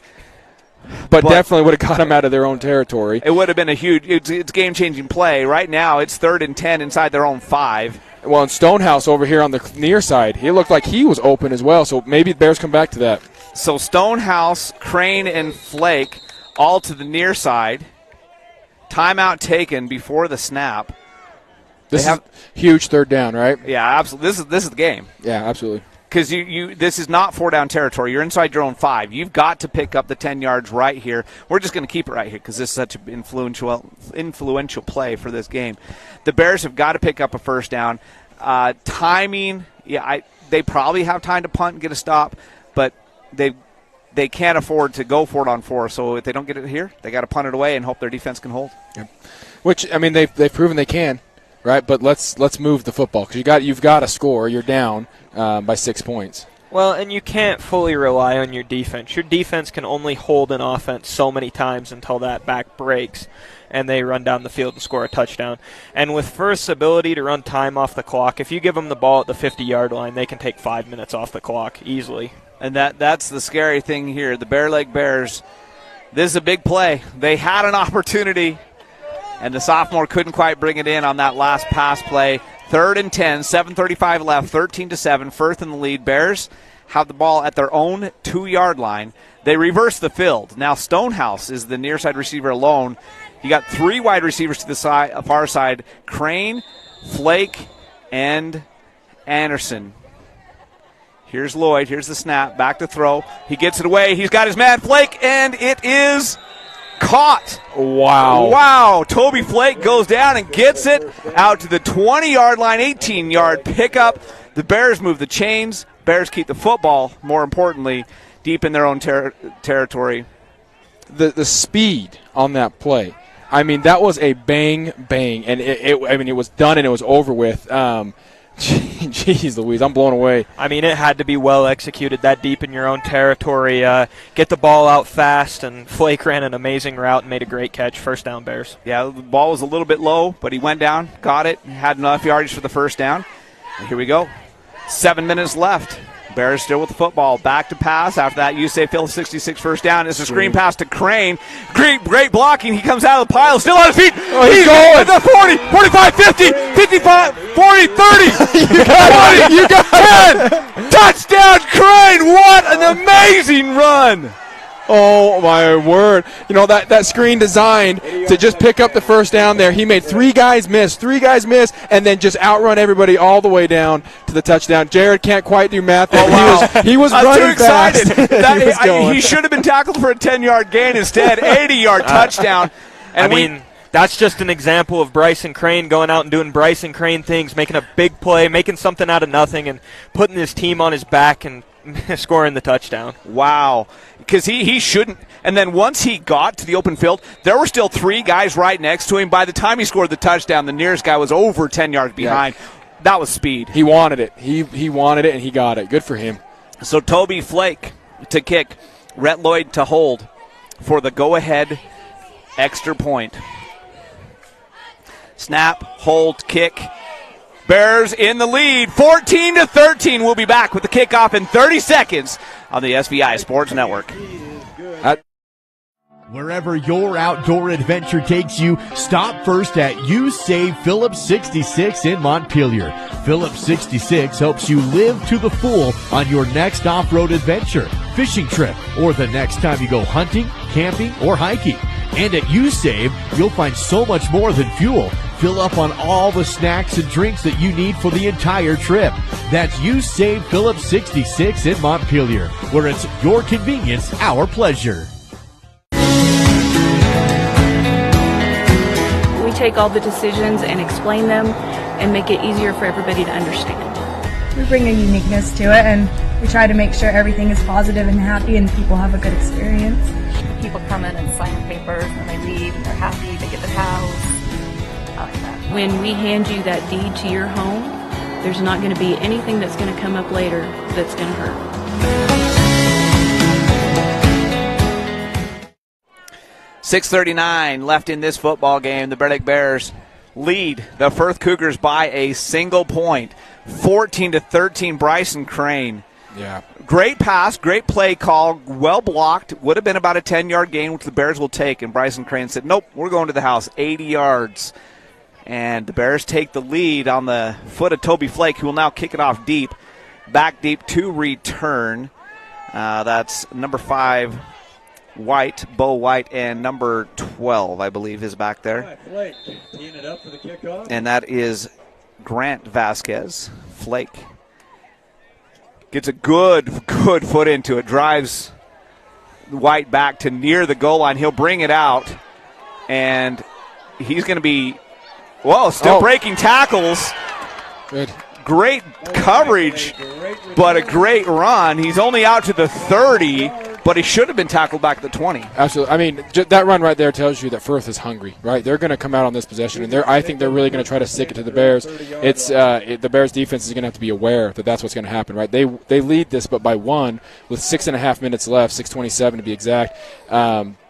But definitely would have got him out of their own territory. It would have been it's game-changing play. Right now it's 3rd and 10 inside their own 5. Well, and Stonehouse over here on the near side, he looked like he was open as well, so maybe the Bears come back to that. So Stonehouse, Crane, and Flake all to the near side. Timeout taken before the snap. This is huge 3rd down, right? Yeah, absolutely. This is the game. Yeah, absolutely. Because this is not 4-down territory. You're inside your own 5. You've got to pick up the 10 yards right here. We're just going to keep it right here because this is such an influential play for this game. The Bears have got to pick up a 1st down. Timing, they probably have time to punt and get a stop, but they can't afford to go 4-on-4. So if they don't get it here, they got to punt it away and hope their defense can hold. Yep. Which, I mean, they've proven they can, right? But let's move the football because you've got to score. You're down by 6 points. Well, and you can't fully rely on your defense. Your defense can only hold an offense so many times until that back breaks and they run down the field and score a touchdown. And with Firth's ability to run time off the clock, if you give them the ball at the 50-yard line, they can take 5 minutes off the clock easily. And that's the scary thing here. The Bear Lake Bears, this is a big play. They had an opportunity, and the sophomore couldn't quite bring it in on that last pass play. 3rd and 10, 7:35 left, 13-7, Firth in the lead. Bears have the ball at their own 2-yard line. They reverse the field. Now Stonehouse is the near side receiver alone. You got 3 wide receivers to the far side, Crane, Flake, and Anderson. Here's Lloyd. Here's the snap. Back to throw. He gets it away. He's got his man Flake, and it is caught. Wow. Toby Flake goes down and gets it out to the 20-yard line, 18-yard pickup. The Bears move the chains. Bears keep the football, more importantly, deep in their own territory. The speed on that play. I mean, that was a bang, and it was done and it was over with. Jeez Louise, I'm blown away. I mean, it had to be well executed that deep in your own territory. Get the ball out fast, and Flake ran an amazing route and made a great catch. 1st down, Bears. Yeah, the ball was a little bit low, but he went down, got it, had enough yardage for the 1st down. And here we go. 7 minutes left. Bears still with the football. Back to pass. After that, USA Phil 66 1st down. It's a screen pass to Crane. Great blocking. He comes out of the pile. Still on his feet. He's going. At the 40, 45, 50, 55, 40, 30. You got 10. Touchdown, Crane. What an amazing run. Oh, my word. You know, that screen designed to just pick up the first down there. He made three guys miss, and then just outrun everybody all the way down to the touchdown. Jared can't quite do math. Oh, wow. He was running too excited. fast. He should have been tackled for a 10-yard gain instead, 80-yard touchdown. And that's just an example of Bryson Crane going out and doing Bryson Crane things, making a big play, making something out of nothing, and putting his team on his back and scoring the touchdown. Wow. Because he shouldn't. And then once he got to the open field, there were still three guys right next to him. By the time he scored the touchdown, the nearest guy was over 10 yards behind. Yeah. That was speed. He wanted it. He wanted it, and he got it. Good for him. So Toby Flake to kick, Rhett Lloyd to hold for the go-ahead extra point. Snap, hold, kick. Bears in the lead, 14-13. We'll be back with the kickoff in 30 seconds on the SVI Sports Network. Wherever your outdoor adventure takes you, stop first at You Save Phillips 66 in Montpelier. Phillips 66 helps you live to the full on your next off-road adventure, fishing trip, or the next time you go hunting, camping, or hiking. And at You Save, you'll find so much more than fuel. Fill up on all the snacks and drinks that you need for the entire trip. That's You Save Phillips 66 in Montpelier, where it's your convenience, our pleasure. We take all the decisions and explain them and make it easier for everybody to understand. We bring a uniqueness to it, and we try to make sure everything is positive and happy and people have a good experience. People come in and sign papers, and they leave, and they're happy, they get the house. I like that. When we hand you that deed to your home, there's not going to be anything that's going to come up later that's going to hurt. 6:39 left in this football game. The Bear Lake Bears lead the Firth Cougars by a single point, 14-13. Bryson Crane. Yeah. Great pass, great play call, well blocked. Would have been about a 10-yard gain, which the Bears will take. And Bryson Crane said, nope, we're going to the house, 80 yards. And the Bears take the lead on the foot of Toby Flake, who will now kick it off deep, back deep to return. That's number 5, White, Bo White, and number 12, I believe, is back there. Flake teeing it up for the kickoff. And that is Grant Vasquez. Flake gets a good foot into it, drives White back to near the goal line. He'll bring it out, and he's going to be, still breaking tackles. Good. Great coverage, but a great run. He's only out to the 30, but he should have been tackled back at the 20. Absolutely. I mean, that run right there tells you that Firth is hungry, right? They're going to come out on this possession, and I think they're really going to try to stick it to the Bears. The Bears defense is going to have to be aware that that's what's going to happen, right? They lead this, but by 1 with 6.5 minutes left, 6:27 to be exact.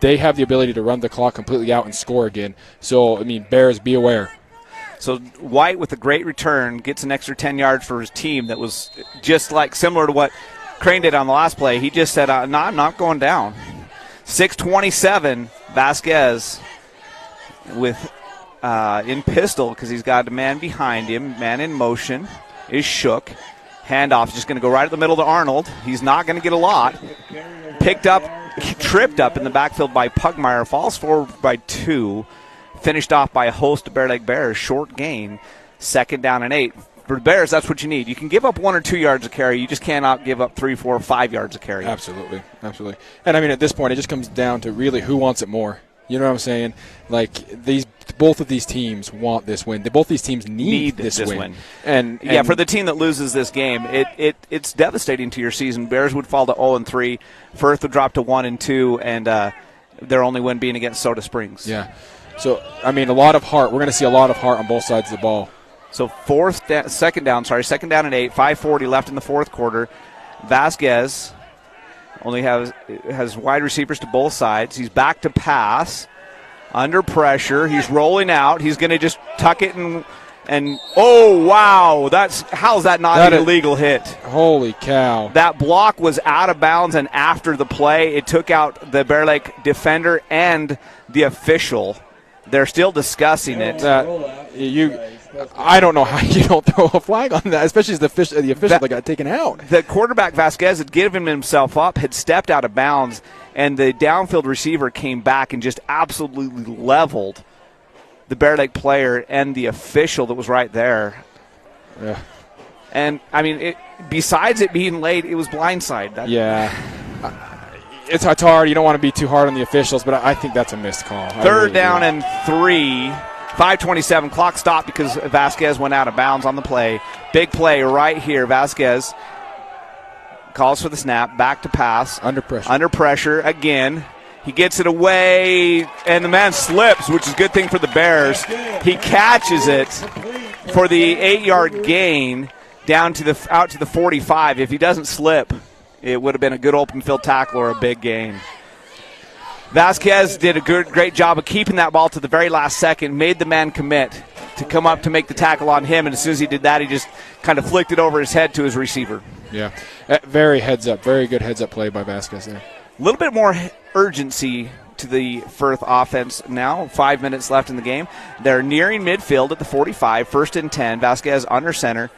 They have the ability to run the clock completely out and score again. So, I mean, Bears, be aware. So White with a great return gets an extra 10 yards for his team. That was just similar to what Crane did on the last play. He just said, no, I'm not going down. 6:27, Vasquez with in pistol because he's got a man behind him. Man in motion is shook. Handoff is just going to go right at the middle to Arnold. He's not going to get a lot. Tripped up in the backfield by Pugmire. Falls forward by 2. Finished off by a host of Bear Lake Bears. Short gain, 2nd down and 8. For the Bears, that's what you need. You can give up 1 or 2 yards of carry. You just cannot give up 3, 4, 5 yards of carry. Absolutely. And, I mean, at this point, it just comes down to really who wants it more. You know what I'm saying? Both of these teams want this win. Both these teams need this win. And for the team that loses this game, it's devastating to your season. Bears would fall to 0-3. Firth would drop to 1-2, and their only win being against Soda Springs. Yeah. So, I mean, a lot of heart. We're going to see a lot of heart on both sides of the ball. So second down and 8, 5:40 left in the fourth quarter. Vasquez only has wide receivers to both sides. He's back to pass. Under pressure. He's rolling out. He's going to just tuck it and oh, wow. How's that not an illegal hit? Holy cow. That block was out of bounds, and after the play, it took out the Bear Lake defender and the official. They're still discussing it. I don't know how you don't throw a flag on that, especially as the official that got taken out. The quarterback, Vasquez, had given himself up, had stepped out of bounds, and the downfield receiver came back and just absolutely leveled the Bear Lake player and the official that was right there. Yeah. And, I mean, besides it being late, it was blindside. Yeah. It's hard. You don't want to be too hard on the officials, but I think that's a missed call. Third down and 3. 5:27. Clock stopped because Vasquez went out of bounds on the play. Big play right here. Vasquez calls for the snap. Back to pass. Under pressure. Under pressure again. He gets it away, and the man slips, which is a good thing for the Bears. He catches it for the 8-yard gain out to the 45. If he doesn't slip, it would have been a good open field tackle or a big gain. Vasquez did a great job of keeping that ball to the very last second, made the man commit to come up to make the tackle on him, and as soon as he did that, he just kind of flicked it over his head to his receiver. Yeah, very good heads-up play by Vasquez there. A little bit more urgency to the Firth offense now. 5 minutes left in the game. They're nearing midfield at the 45, 1st and 10. Vasquez under center,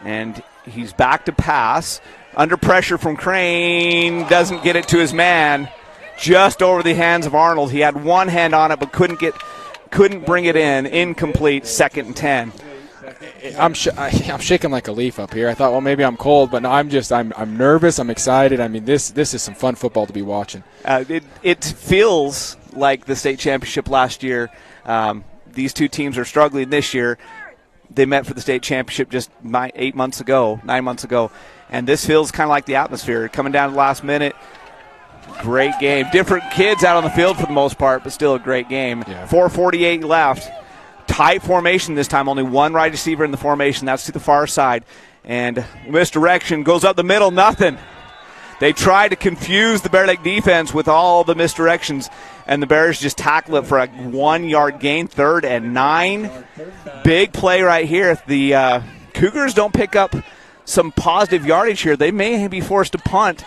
and he's back to pass. Under pressure from Crane, doesn't get it to his man. Just over the hands of Arnold. He had one hand on it, but couldn't bring it in. Incomplete. 2nd and 10. I'm shaking like a leaf up here. I thought, well, maybe I'm cold, but no, I'm nervous. I'm excited. I mean, this is some fun football to be watching. It feels like the state championship last year. These two teams are struggling this year. They met for the state championship just 9 months ago, and this feels kind of like the atmosphere coming down to the last minute. Great game. Different kids out on the field for the most part, but still a great game. Yeah. 4:48 left. Tight formation this time. Only one wide receiver in the formation. That's to the far side. And misdirection goes up the middle. Nothing. They try to confuse the Bear Lake defense with all the misdirections, and the Bears just tackle it for a 1-yard gain. 3rd and 9. Big play right here. If the Cougars don't pick up some positive yardage here, they may be forced to punt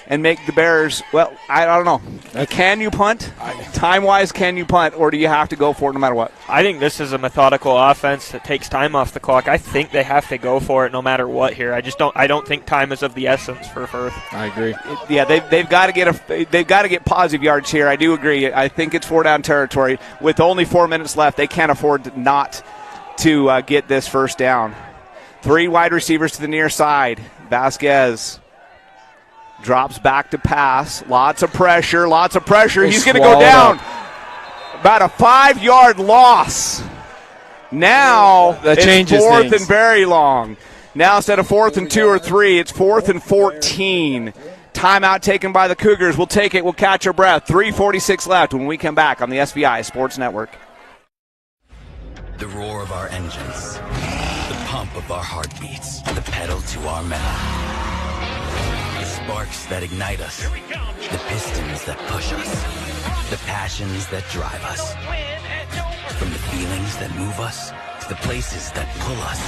and make the Bears, well, I don't know. Can you punt? Time-wise, can you punt, or do you have to go for it no matter what? I think this is a methodical offense that takes time off the clock. I think they have to go for it no matter what here. I don't think time is of the essence for Firth. I agree. They've got to get positive yards here. I do agree. I think it's 4-down territory. With only 4 minutes left, they can't afford not to get this first down. 3 wide receivers to the near side. Vasquez drops back to pass. Lots of pressure. He's going to go down. About a 5-yard loss. Now it's 4th and very long. Now instead of 4th and 2 or 3, it's 4th and 14. Timeout taken by the Cougars. We'll take it. We'll catch our breath. 3:46 left when we come back on the SVI Sports Network. The roar of our engines. The pump of our heartbeats. The pedal to our metal. The sparks that ignite us, the pistons that push us, the passions that drive us. From the feelings that move us to the places that pull us,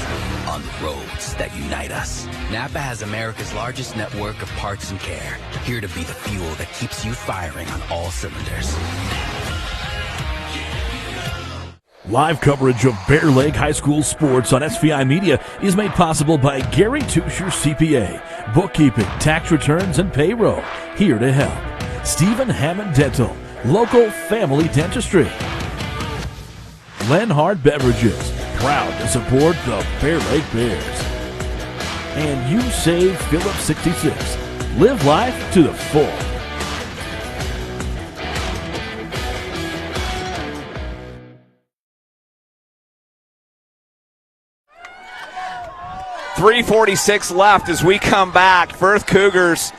on the roads that unite us. Napa has America's largest network of parts and care, here to be the fuel that keeps you firing on all cylinders. Live coverage of Bear Lake High School sports on SVI Media is made possible by Gary Tusher CPA, bookkeeping, tax returns, and payroll. Here to help. Stephen Hammond Dental, local family dentistry. Lenhard Beverages, proud to support the Bear Lake Bears. And you save Phillips 66. Live life to the full. .346 left as we come back. Firth Cougars,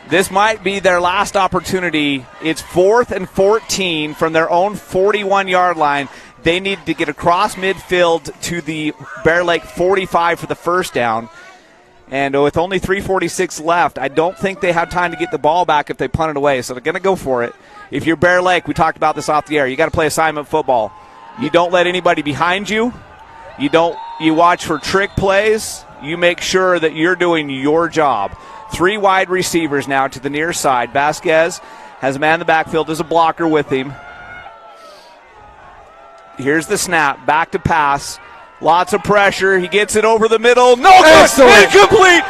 this might be their last opportunity. It's 4th and 14 from their own 41-yard line. They need to get across midfield to the Bear Lake 45 for the first down. And with only 3:46 left, I don't think they have time to get the ball back if they punt it away. So they're going to go for it. If you're Bear Lake, we talked about this off the air, you got to play assignment football. You don't let anybody behind you. You watch for trick plays. You make sure that you're doing your job. 3 wide receivers now to the near side. Vasquez has a man in the backfield. There's a blocker with him. Here's the snap. Back to pass. Lots of pressure. He gets it over the middle. No good. Incomplete.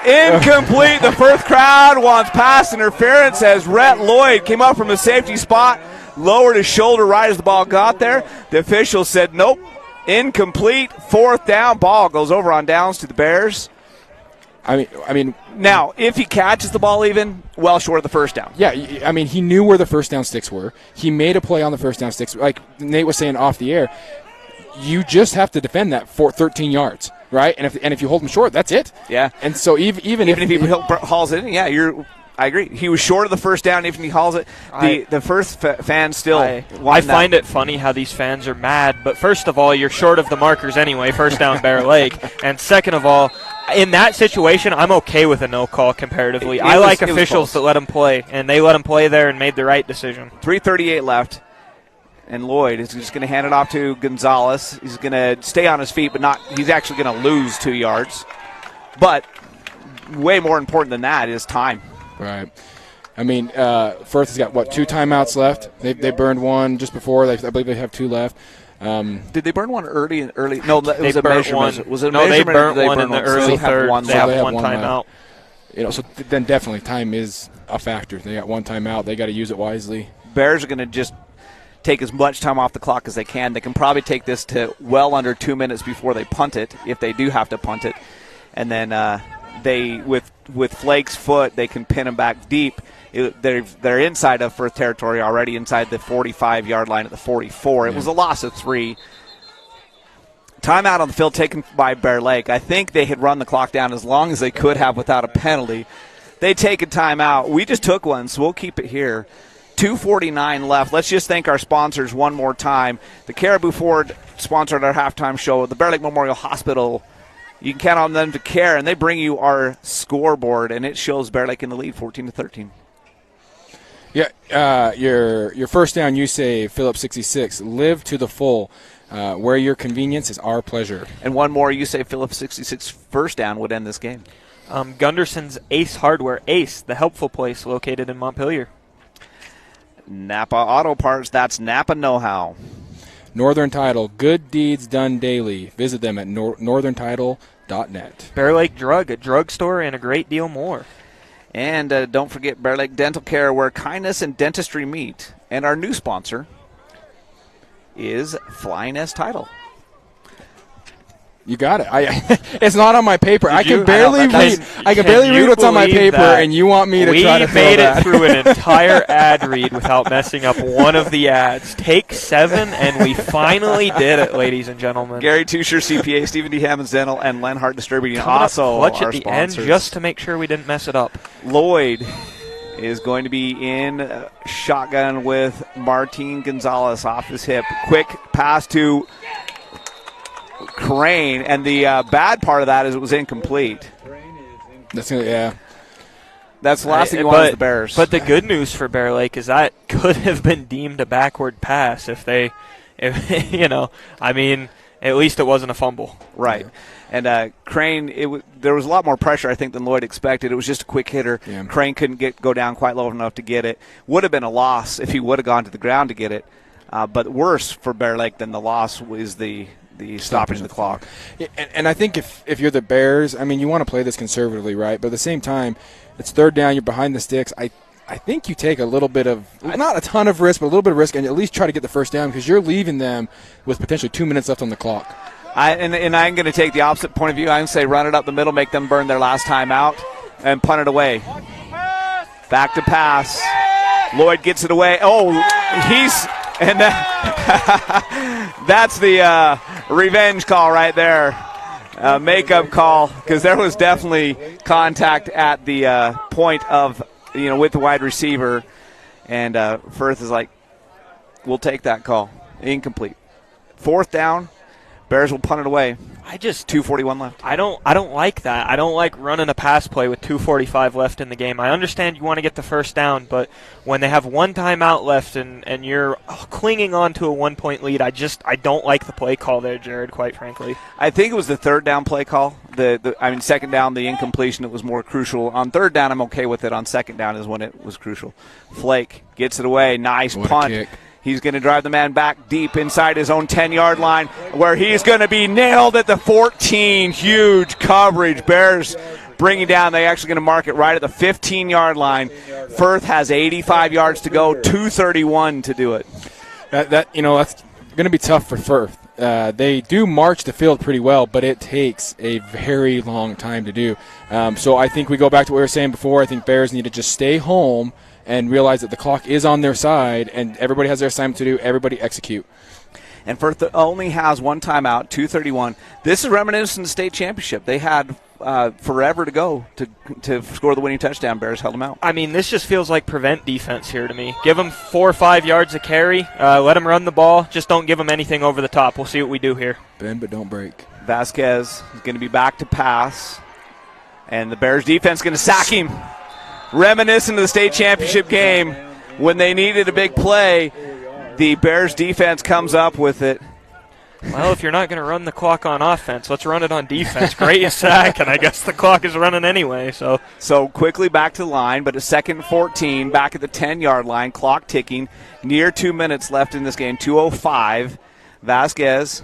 Incomplete. The first crowd wants pass interference as Rhett Lloyd came up from a safety spot, lowered his shoulder right as the ball got there. The official said nope. Incomplete. Fourth down. Ball goes over on downs to the Bears. I mean, now, if he catches the ball even, well short of the first down. Yeah, I mean, he knew where the first down sticks were. He made a play on the first down sticks. Like Nate was saying off the air, you just have to defend that for 13 yards, right? And if you hold him short, that's it. Yeah. And so even if he hauls it in, yeah, I agree. He was short of the first down. Even if he hauls it, the first fan still. I find it funny how these fans are mad. But first of all, you're short of the markers anyway. First down, Bear Lake. And second of all, in that situation, I'm okay with a no call comparatively. I like officials that let him play, and they let him play there and made the right decision. 3:38 left, and Lloyd is just going to hand it off to Gonzalez. He's going to stay on his feet, but he's actually going to lose 2 yards. But way more important than that is time. Right. I mean, Firth has got, 2 timeouts left? They burned one just before. I believe they have 2 left. Did they burn one early? No, it was a measurement. Was it a no, measurement? they burnt one in the early third. They have one timeout. So then definitely time is a factor. They got one timeout. They got to use it wisely. Bears are going to just take as much time off the clock as they can. They can probably take this to well under 2 minutes before they punt it, if they do have to punt it. And then they, with Flake's foot, they can pin him back deep. They're inside of Firth territory already, inside the 45-yard line at the 44. It was a loss of 3. Timeout on the field taken by Bear Lake. I think they had run the clock down as long as they could have without a penalty. They take a timeout. We just took one, so we'll keep it here. 2:49 left. Let's just thank our sponsors one more time. The Caribou Ford sponsored our halftime show. The Bear Lake Memorial Hospital. You can count on them to care, and they bring you our scoreboard, and it shows Bear Lake in the lead, 14-13. Yeah, your first down, you say Phillips 66. Live to the full. Where your convenience is our pleasure. And one more, you say Phillips 66 first down would end this game. Gunderson's Ace Hardware. Ace, the helpful place located in Montpelier. Napa Auto Parts, that's Napa Know-How. Northern Title, good deeds done daily. Visit them at northerntitle.net. Bear Lake Drug, a drugstore, and a great deal more. And don't forget Bear Lake Dental Care, where kindness and dentistry meet. And our new sponsor is Flying S Title. You got it. It's not on my paper. I can barely read what's on my paper, and you want me to try to throw that? We made it through an entire ad read without messing up one of the ads. Take 7, and we finally did it, ladies and gentlemen. Gary Tusher, CPA, Stephen D. Hammons Dental, and Lenhart Distributing. Also clutch our at the sponsors. end just to make sure we didn't mess it up. Lloyd is going to be in shotgun with Martin Gonzalez off his hip. Quick pass to Crane, and the bad part of that is it was incomplete. That's the last thing you want is the Bears. But the good news for Bear Lake is that could have been deemed a backward pass if at least it wasn't a fumble. Right. And Crane, there was a lot more pressure, I think, than Lloyd expected. It was just a quick hitter. Yeah. Crane couldn't go down quite low enough to get it. Would have been a loss if he would have gone to the ground to get it. But worse for Bear Lake than the loss was the stoppage of the clock. And I think if you're the Bears, I mean, you want to play this conservatively, right? But at the same time, it's third down, you're behind the sticks. I think you take a little bit of, not a ton of risk, but a little bit of risk, and at least try to get the first down because you're leaving them with potentially 2 minutes left on the clock. And I'm going to take the opposite point of view. I'm going to say run it up the middle, make them burn their last time out, and punt it away. Back to pass. Lloyd gets it away. That's the revenge call right there. Makeup call, because there was definitely contact at the point of, with the wide receiver. And Firth is like, we'll take that call. Incomplete. Fourth down. Bears will punt it away. 2:41 left. I don't like that. I don't like running a pass play with 2:45 left in the game. I understand you want to get the first down, but when they have one timeout left and you're clinging on to a 1-point lead, I don't like the play call there, Jared, quite frankly. I think it was the third down play call. Second down, the incompletion, it was more crucial. On third down, I'm okay with it. On second down is when it was crucial. Flake gets it away. Nice punt. He's going to drive the man back deep inside his own 10-yard line where he's going to be nailed at the 14. Huge coverage. Bears bringing down. They're actually going to mark it right at the 15-yard line. Firth has 85 yards to go, 2:31 to do it. That's going to be tough for Firth. They do march the field pretty well, but it takes a very long time to do. So I think we go back to what we were saying before. I think Bears need to just stay home and realize that the clock is on their side, and everybody has their assignment to do. Everybody execute. And Firth only has one timeout, 2:31. This is reminiscent of the state championship. They had forever to go to score the winning touchdown. Bears held them out. I mean, this just feels like prevent defense here to me. Give them 4 or 5 yards of carry. Let them run the ball. Just don't give them anything over the top. We'll see what we do here. Bend but don't break. Vasquez is going to be back to pass. And the Bears defense is going to sack him. Reminiscent of the state championship game when they needed a big play. The Bears defense comes up with it. Well, if you're not going to run the clock on offense, let's run it on defense. Great sack, and I guess the clock is running anyway. So quickly back to the line, but a 2nd and 14, back at the 10-yard line, clock ticking. Near 2 minutes left in this game, 2:05. Vasquez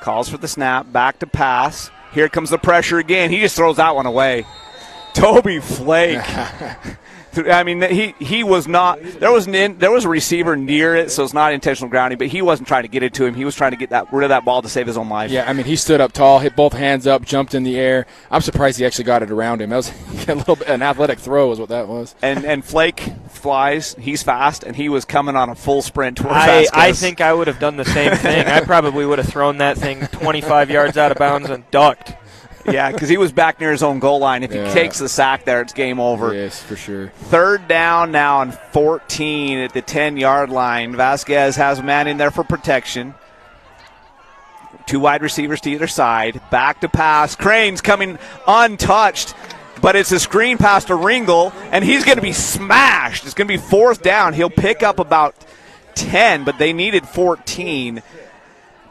calls for the snap, back to pass. Here comes the pressure again. He just throws that one away. Toby Flake. I mean, he was not. There was a receiver near it, so it's not intentional grounding. But he wasn't trying to get it to him. He was trying to get rid of that ball to save his own life. Yeah, I mean, he stood up tall, hit both hands up, jumped in the air. I'm surprised he actually got it around him. That was a little bit an athletic throw, is what that was. And Flake flies. He's fast, and he was coming on a full sprint towards Vasquez. I think I would have done the same thing. I probably would have thrown that thing 25 yards out of bounds and ducked. Yeah, because he was back near his own goal line. If he takes the sack there, it's game over. Yes, for sure. 3rd down now and 14 at the 10-yard line. Vasquez has a man in there for protection. 2 wide receivers to either side. Back to pass. Crane's coming untouched, but it's a screen pass to Ringel, and he's going to be smashed. It's going to be 4th down. He'll pick up about 10, but they needed 14.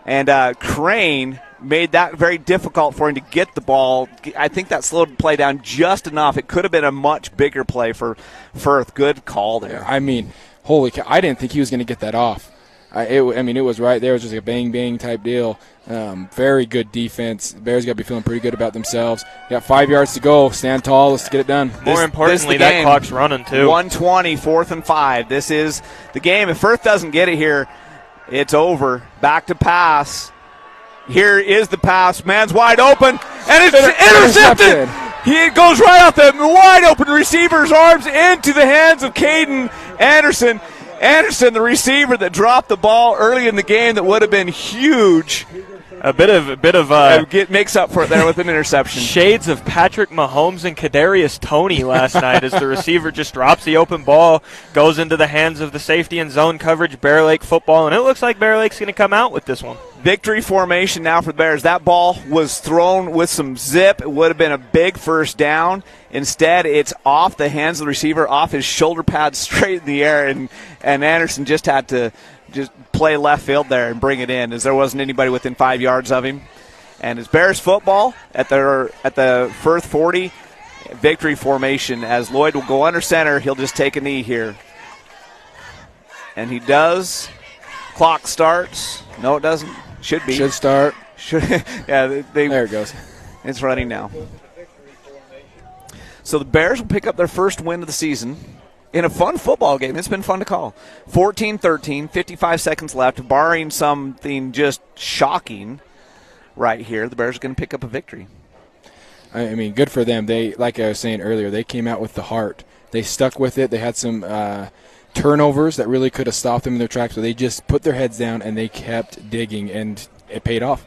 And Crane made that very difficult for him to get the ball. I think that slowed the play down just enough. It could have been a much bigger play for Firth. Good call there. I mean, holy cow. I didn't think he was going to get that off. It was right there. It was just a bang-bang type deal. Very good defense. The Bears got to be feeling pretty good about themselves. Got 5 yards to go. Stand tall. Let's get it done. More importantly, that clock's running, too. 1:20, 4th and 5. This is the game. If Firth doesn't get it here, it's over. Back to pass. Here is the pass. Man's wide open, and it's intercepted. He goes right off the wide open receiver's arms into the hands of Caden Anderson. Anderson, the receiver that dropped the ball early in the game that would have been huge. A bit of makes up for it there with an interception. Shades of Patrick Mahomes and Kadarius Toney last night as the receiver just drops the open ball, goes into the hands of the safety and zone coverage, Bear Lake football, and it looks like Bear Lake's going to come out with this one. Victory formation now for the Bears. That ball was thrown with some zip. It would have been a big 1st down. Instead, it's off the hands of the receiver, off his shoulder pad, straight in the air, and Anderson just had to just play left field there and bring it in, as there wasn't anybody within 5 yards of him. And it's Bears football at the Firth 40. Victory formation as Lloyd will go under center. He'll just take a knee here. And he does. Clock starts. No, it doesn't. Should be. Should start. Yeah, there it goes. It's running now. So the Bears will pick up their first win of the season in a fun football game. It's been fun to call. 14-13, 55 seconds left. Barring something just shocking right here, the Bears are going to pick up a victory. I mean, good for them. They, like I was saying earlier, they came out with the heart. They stuck with it. They had some turnovers that really could have stopped them in their tracks, but they just put their heads down and they kept digging, and it paid off.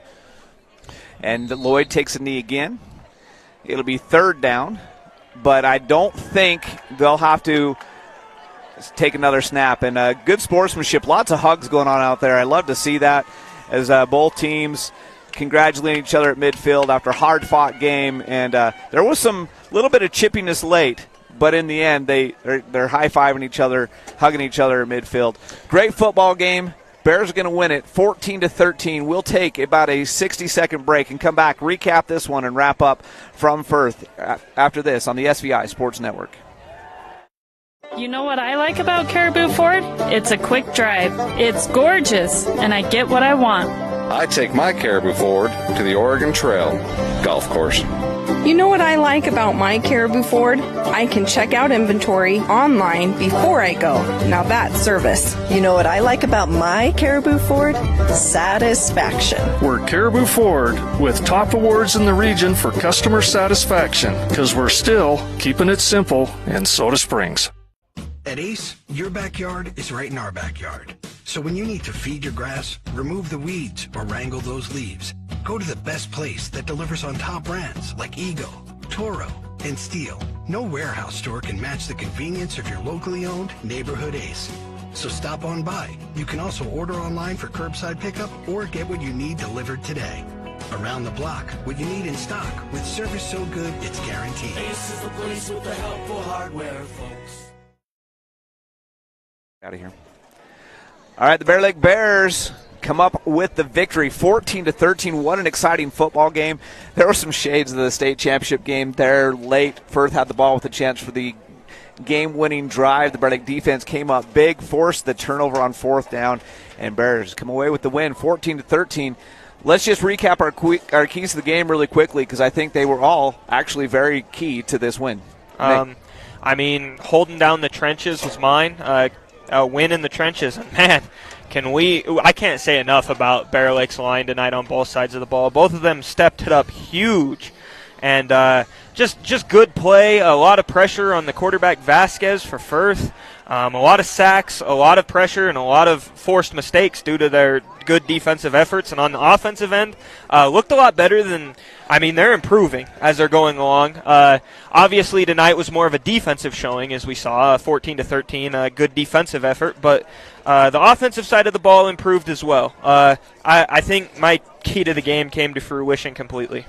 And Lloyd takes a knee again. It'll be 3rd down, but I don't think they'll have to take another snap. And good sportsmanship, lots of hugs going on out there. I love to see that as both teams congratulating each other at midfield after a hard-fought game. And there was some little bit of chippiness late, but in the end, they're high-fiving each other, hugging each other at midfield. Great football game. Bears are going to win it 14-13. We'll take about a 60-second break and come back, recap this one, and wrap up from Firth after this on the SVI Sports Network. You know what I like about Caribou Ford? It's a quick drive. It's gorgeous, and I get what I want. I take my Caribou Ford to the Oregon Trail golf course. You know what I like about my Caribou Ford? I can check out inventory online before I go. Now that's service. You know what I like about my Caribou Ford? Satisfaction. We're Caribou Ford with top awards in the region for customer satisfaction because we're still keeping it simple in Soda Springs. At Ace, your backyard is right in our backyard. So when you need to feed your grass, remove the weeds, or wrangle those leaves, go to the best place that delivers on top brands like Ego, Toro, and Steel. No warehouse store can match the convenience of your locally owned neighborhood Ace. So stop on by. You can also order online for curbside pickup or get what you need delivered today. Around the block, what you need in stock with service so good it's guaranteed. Ace is the place with the helpful hardware, folks. Out of here. All right, the Bear Lake Bears come up with the victory, 14-13. What an exciting football game. There were some shades of the state championship game there late. Firth had the ball with a chance for the game-winning drive. The Bear Lake defense came up big, forced the turnover on 4th down, and Bears come away with the win, 14-13. Let's just recap our keys to the game really quickly because I think they were all actually very key to this win. I mean, holding down the trenches was mine. A win in the trenches, and man, I can't say enough about Bear Lake's line tonight on both sides of the ball. Both of them stepped it up huge, and just good play. A lot of pressure on the quarterback Vasquez for Firth. A lot of sacks, a lot of pressure, and a lot of forced mistakes due to their good defensive efforts. And on the offensive end, looked a lot better than. I mean, they're improving as they're going along. Obviously, tonight was more of a defensive showing, as we saw, 14-13, a good defensive effort. But the offensive side of the ball improved as well. I think my key to the game came to fruition completely.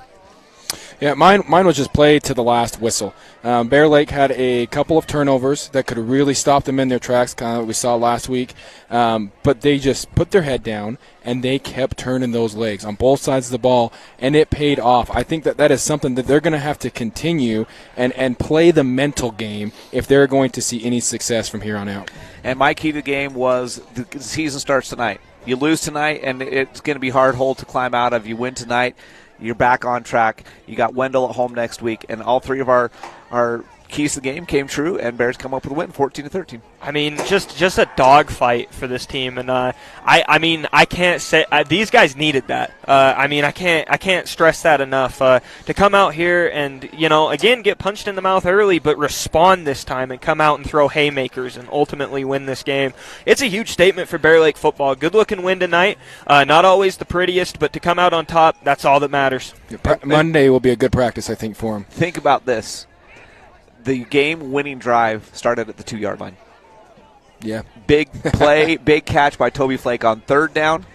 Yeah, mine was just play to the last whistle. Bear Lake had a couple of turnovers that could really stop them in their tracks, kind of what we saw last week. But they just put their head down, and they kept turning those legs on both sides of the ball, and it paid off. I think that is something that they're going to have to continue and play the mental game if they're going to see any success from here on out. And my key to the game was the season starts tonight. You lose tonight, and it's going to be a hard hole to climb out of. You win tonight, you're back on track. You got Wendell at home next week, and all three of our keys to the game came true, and Bears come up with a win, 14-13. I mean, just a dogfight for this team, and I can't say these guys needed that. I can't stress that enough. To come out here and again get punched in the mouth early, but respond this time and come out and throw haymakers and ultimately win this game. It's a huge statement for Bear Lake football. Good looking win tonight. Not always the prettiest, but to come out on top, that's all that matters. Monday will be a good practice, I think, for them. Think about this. The game-winning drive started at the 2-yard line. Yeah. Big play, big catch by Toby Flake on 3rd down,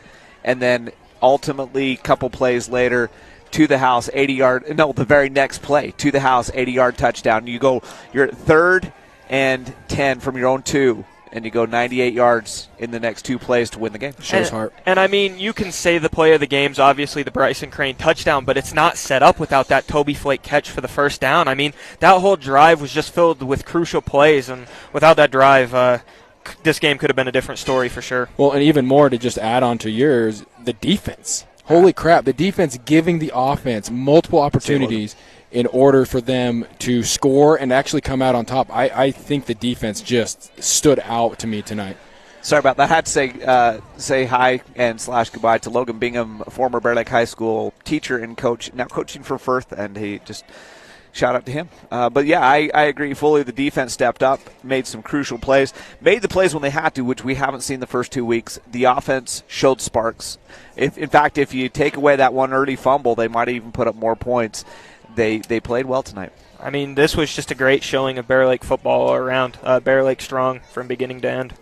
and then ultimately a couple plays later to the house, the very next play, to the house, 80-yard touchdown. You're at 3rd and 10 from your own 2, and you go 98 yards in the next 2 plays to win the game. Shows heart. And I mean, you can say the play of the game's obviously the Bryson Crane touchdown, but it's not set up without that Toby Flake catch for the 1st down. I mean, that whole drive was just filled with crucial plays, and without that drive, this game could have been a different story for sure. Well, and even more to just add on to yours, the defense. Holy crap, the defense giving the offense multiple opportunities in order for them to score and actually come out on top. I think the defense just stood out to me tonight. Sorry about that. I had to say hi and / goodbye to Logan Bingham, a former Bear Lake High School teacher and coach, now coaching for Firth, and he just shout out to him. But, yeah, I agree fully. The defense stepped up, made some crucial plays, made the plays when they had to, which we haven't seen the first 2 weeks. The offense showed sparks. In fact, if you take away that one early fumble, they might even put up more points. They played well tonight. I mean, this was just a great showing of Bear Lake football all around. Bear Lake strong from beginning to end.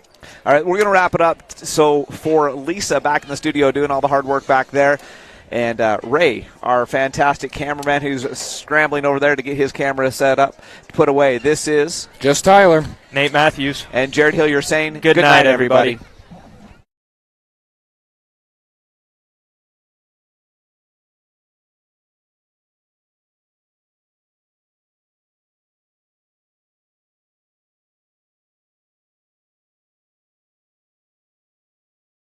All right, we're going to wrap it up. So for Lisa back in the studio doing all the hard work back there, and Ray, our fantastic cameraman who's scrambling over there to get his camera set up to put away. This is just Tyler, Nate Matthews, and Jared Hill. You're saying good night, everybody.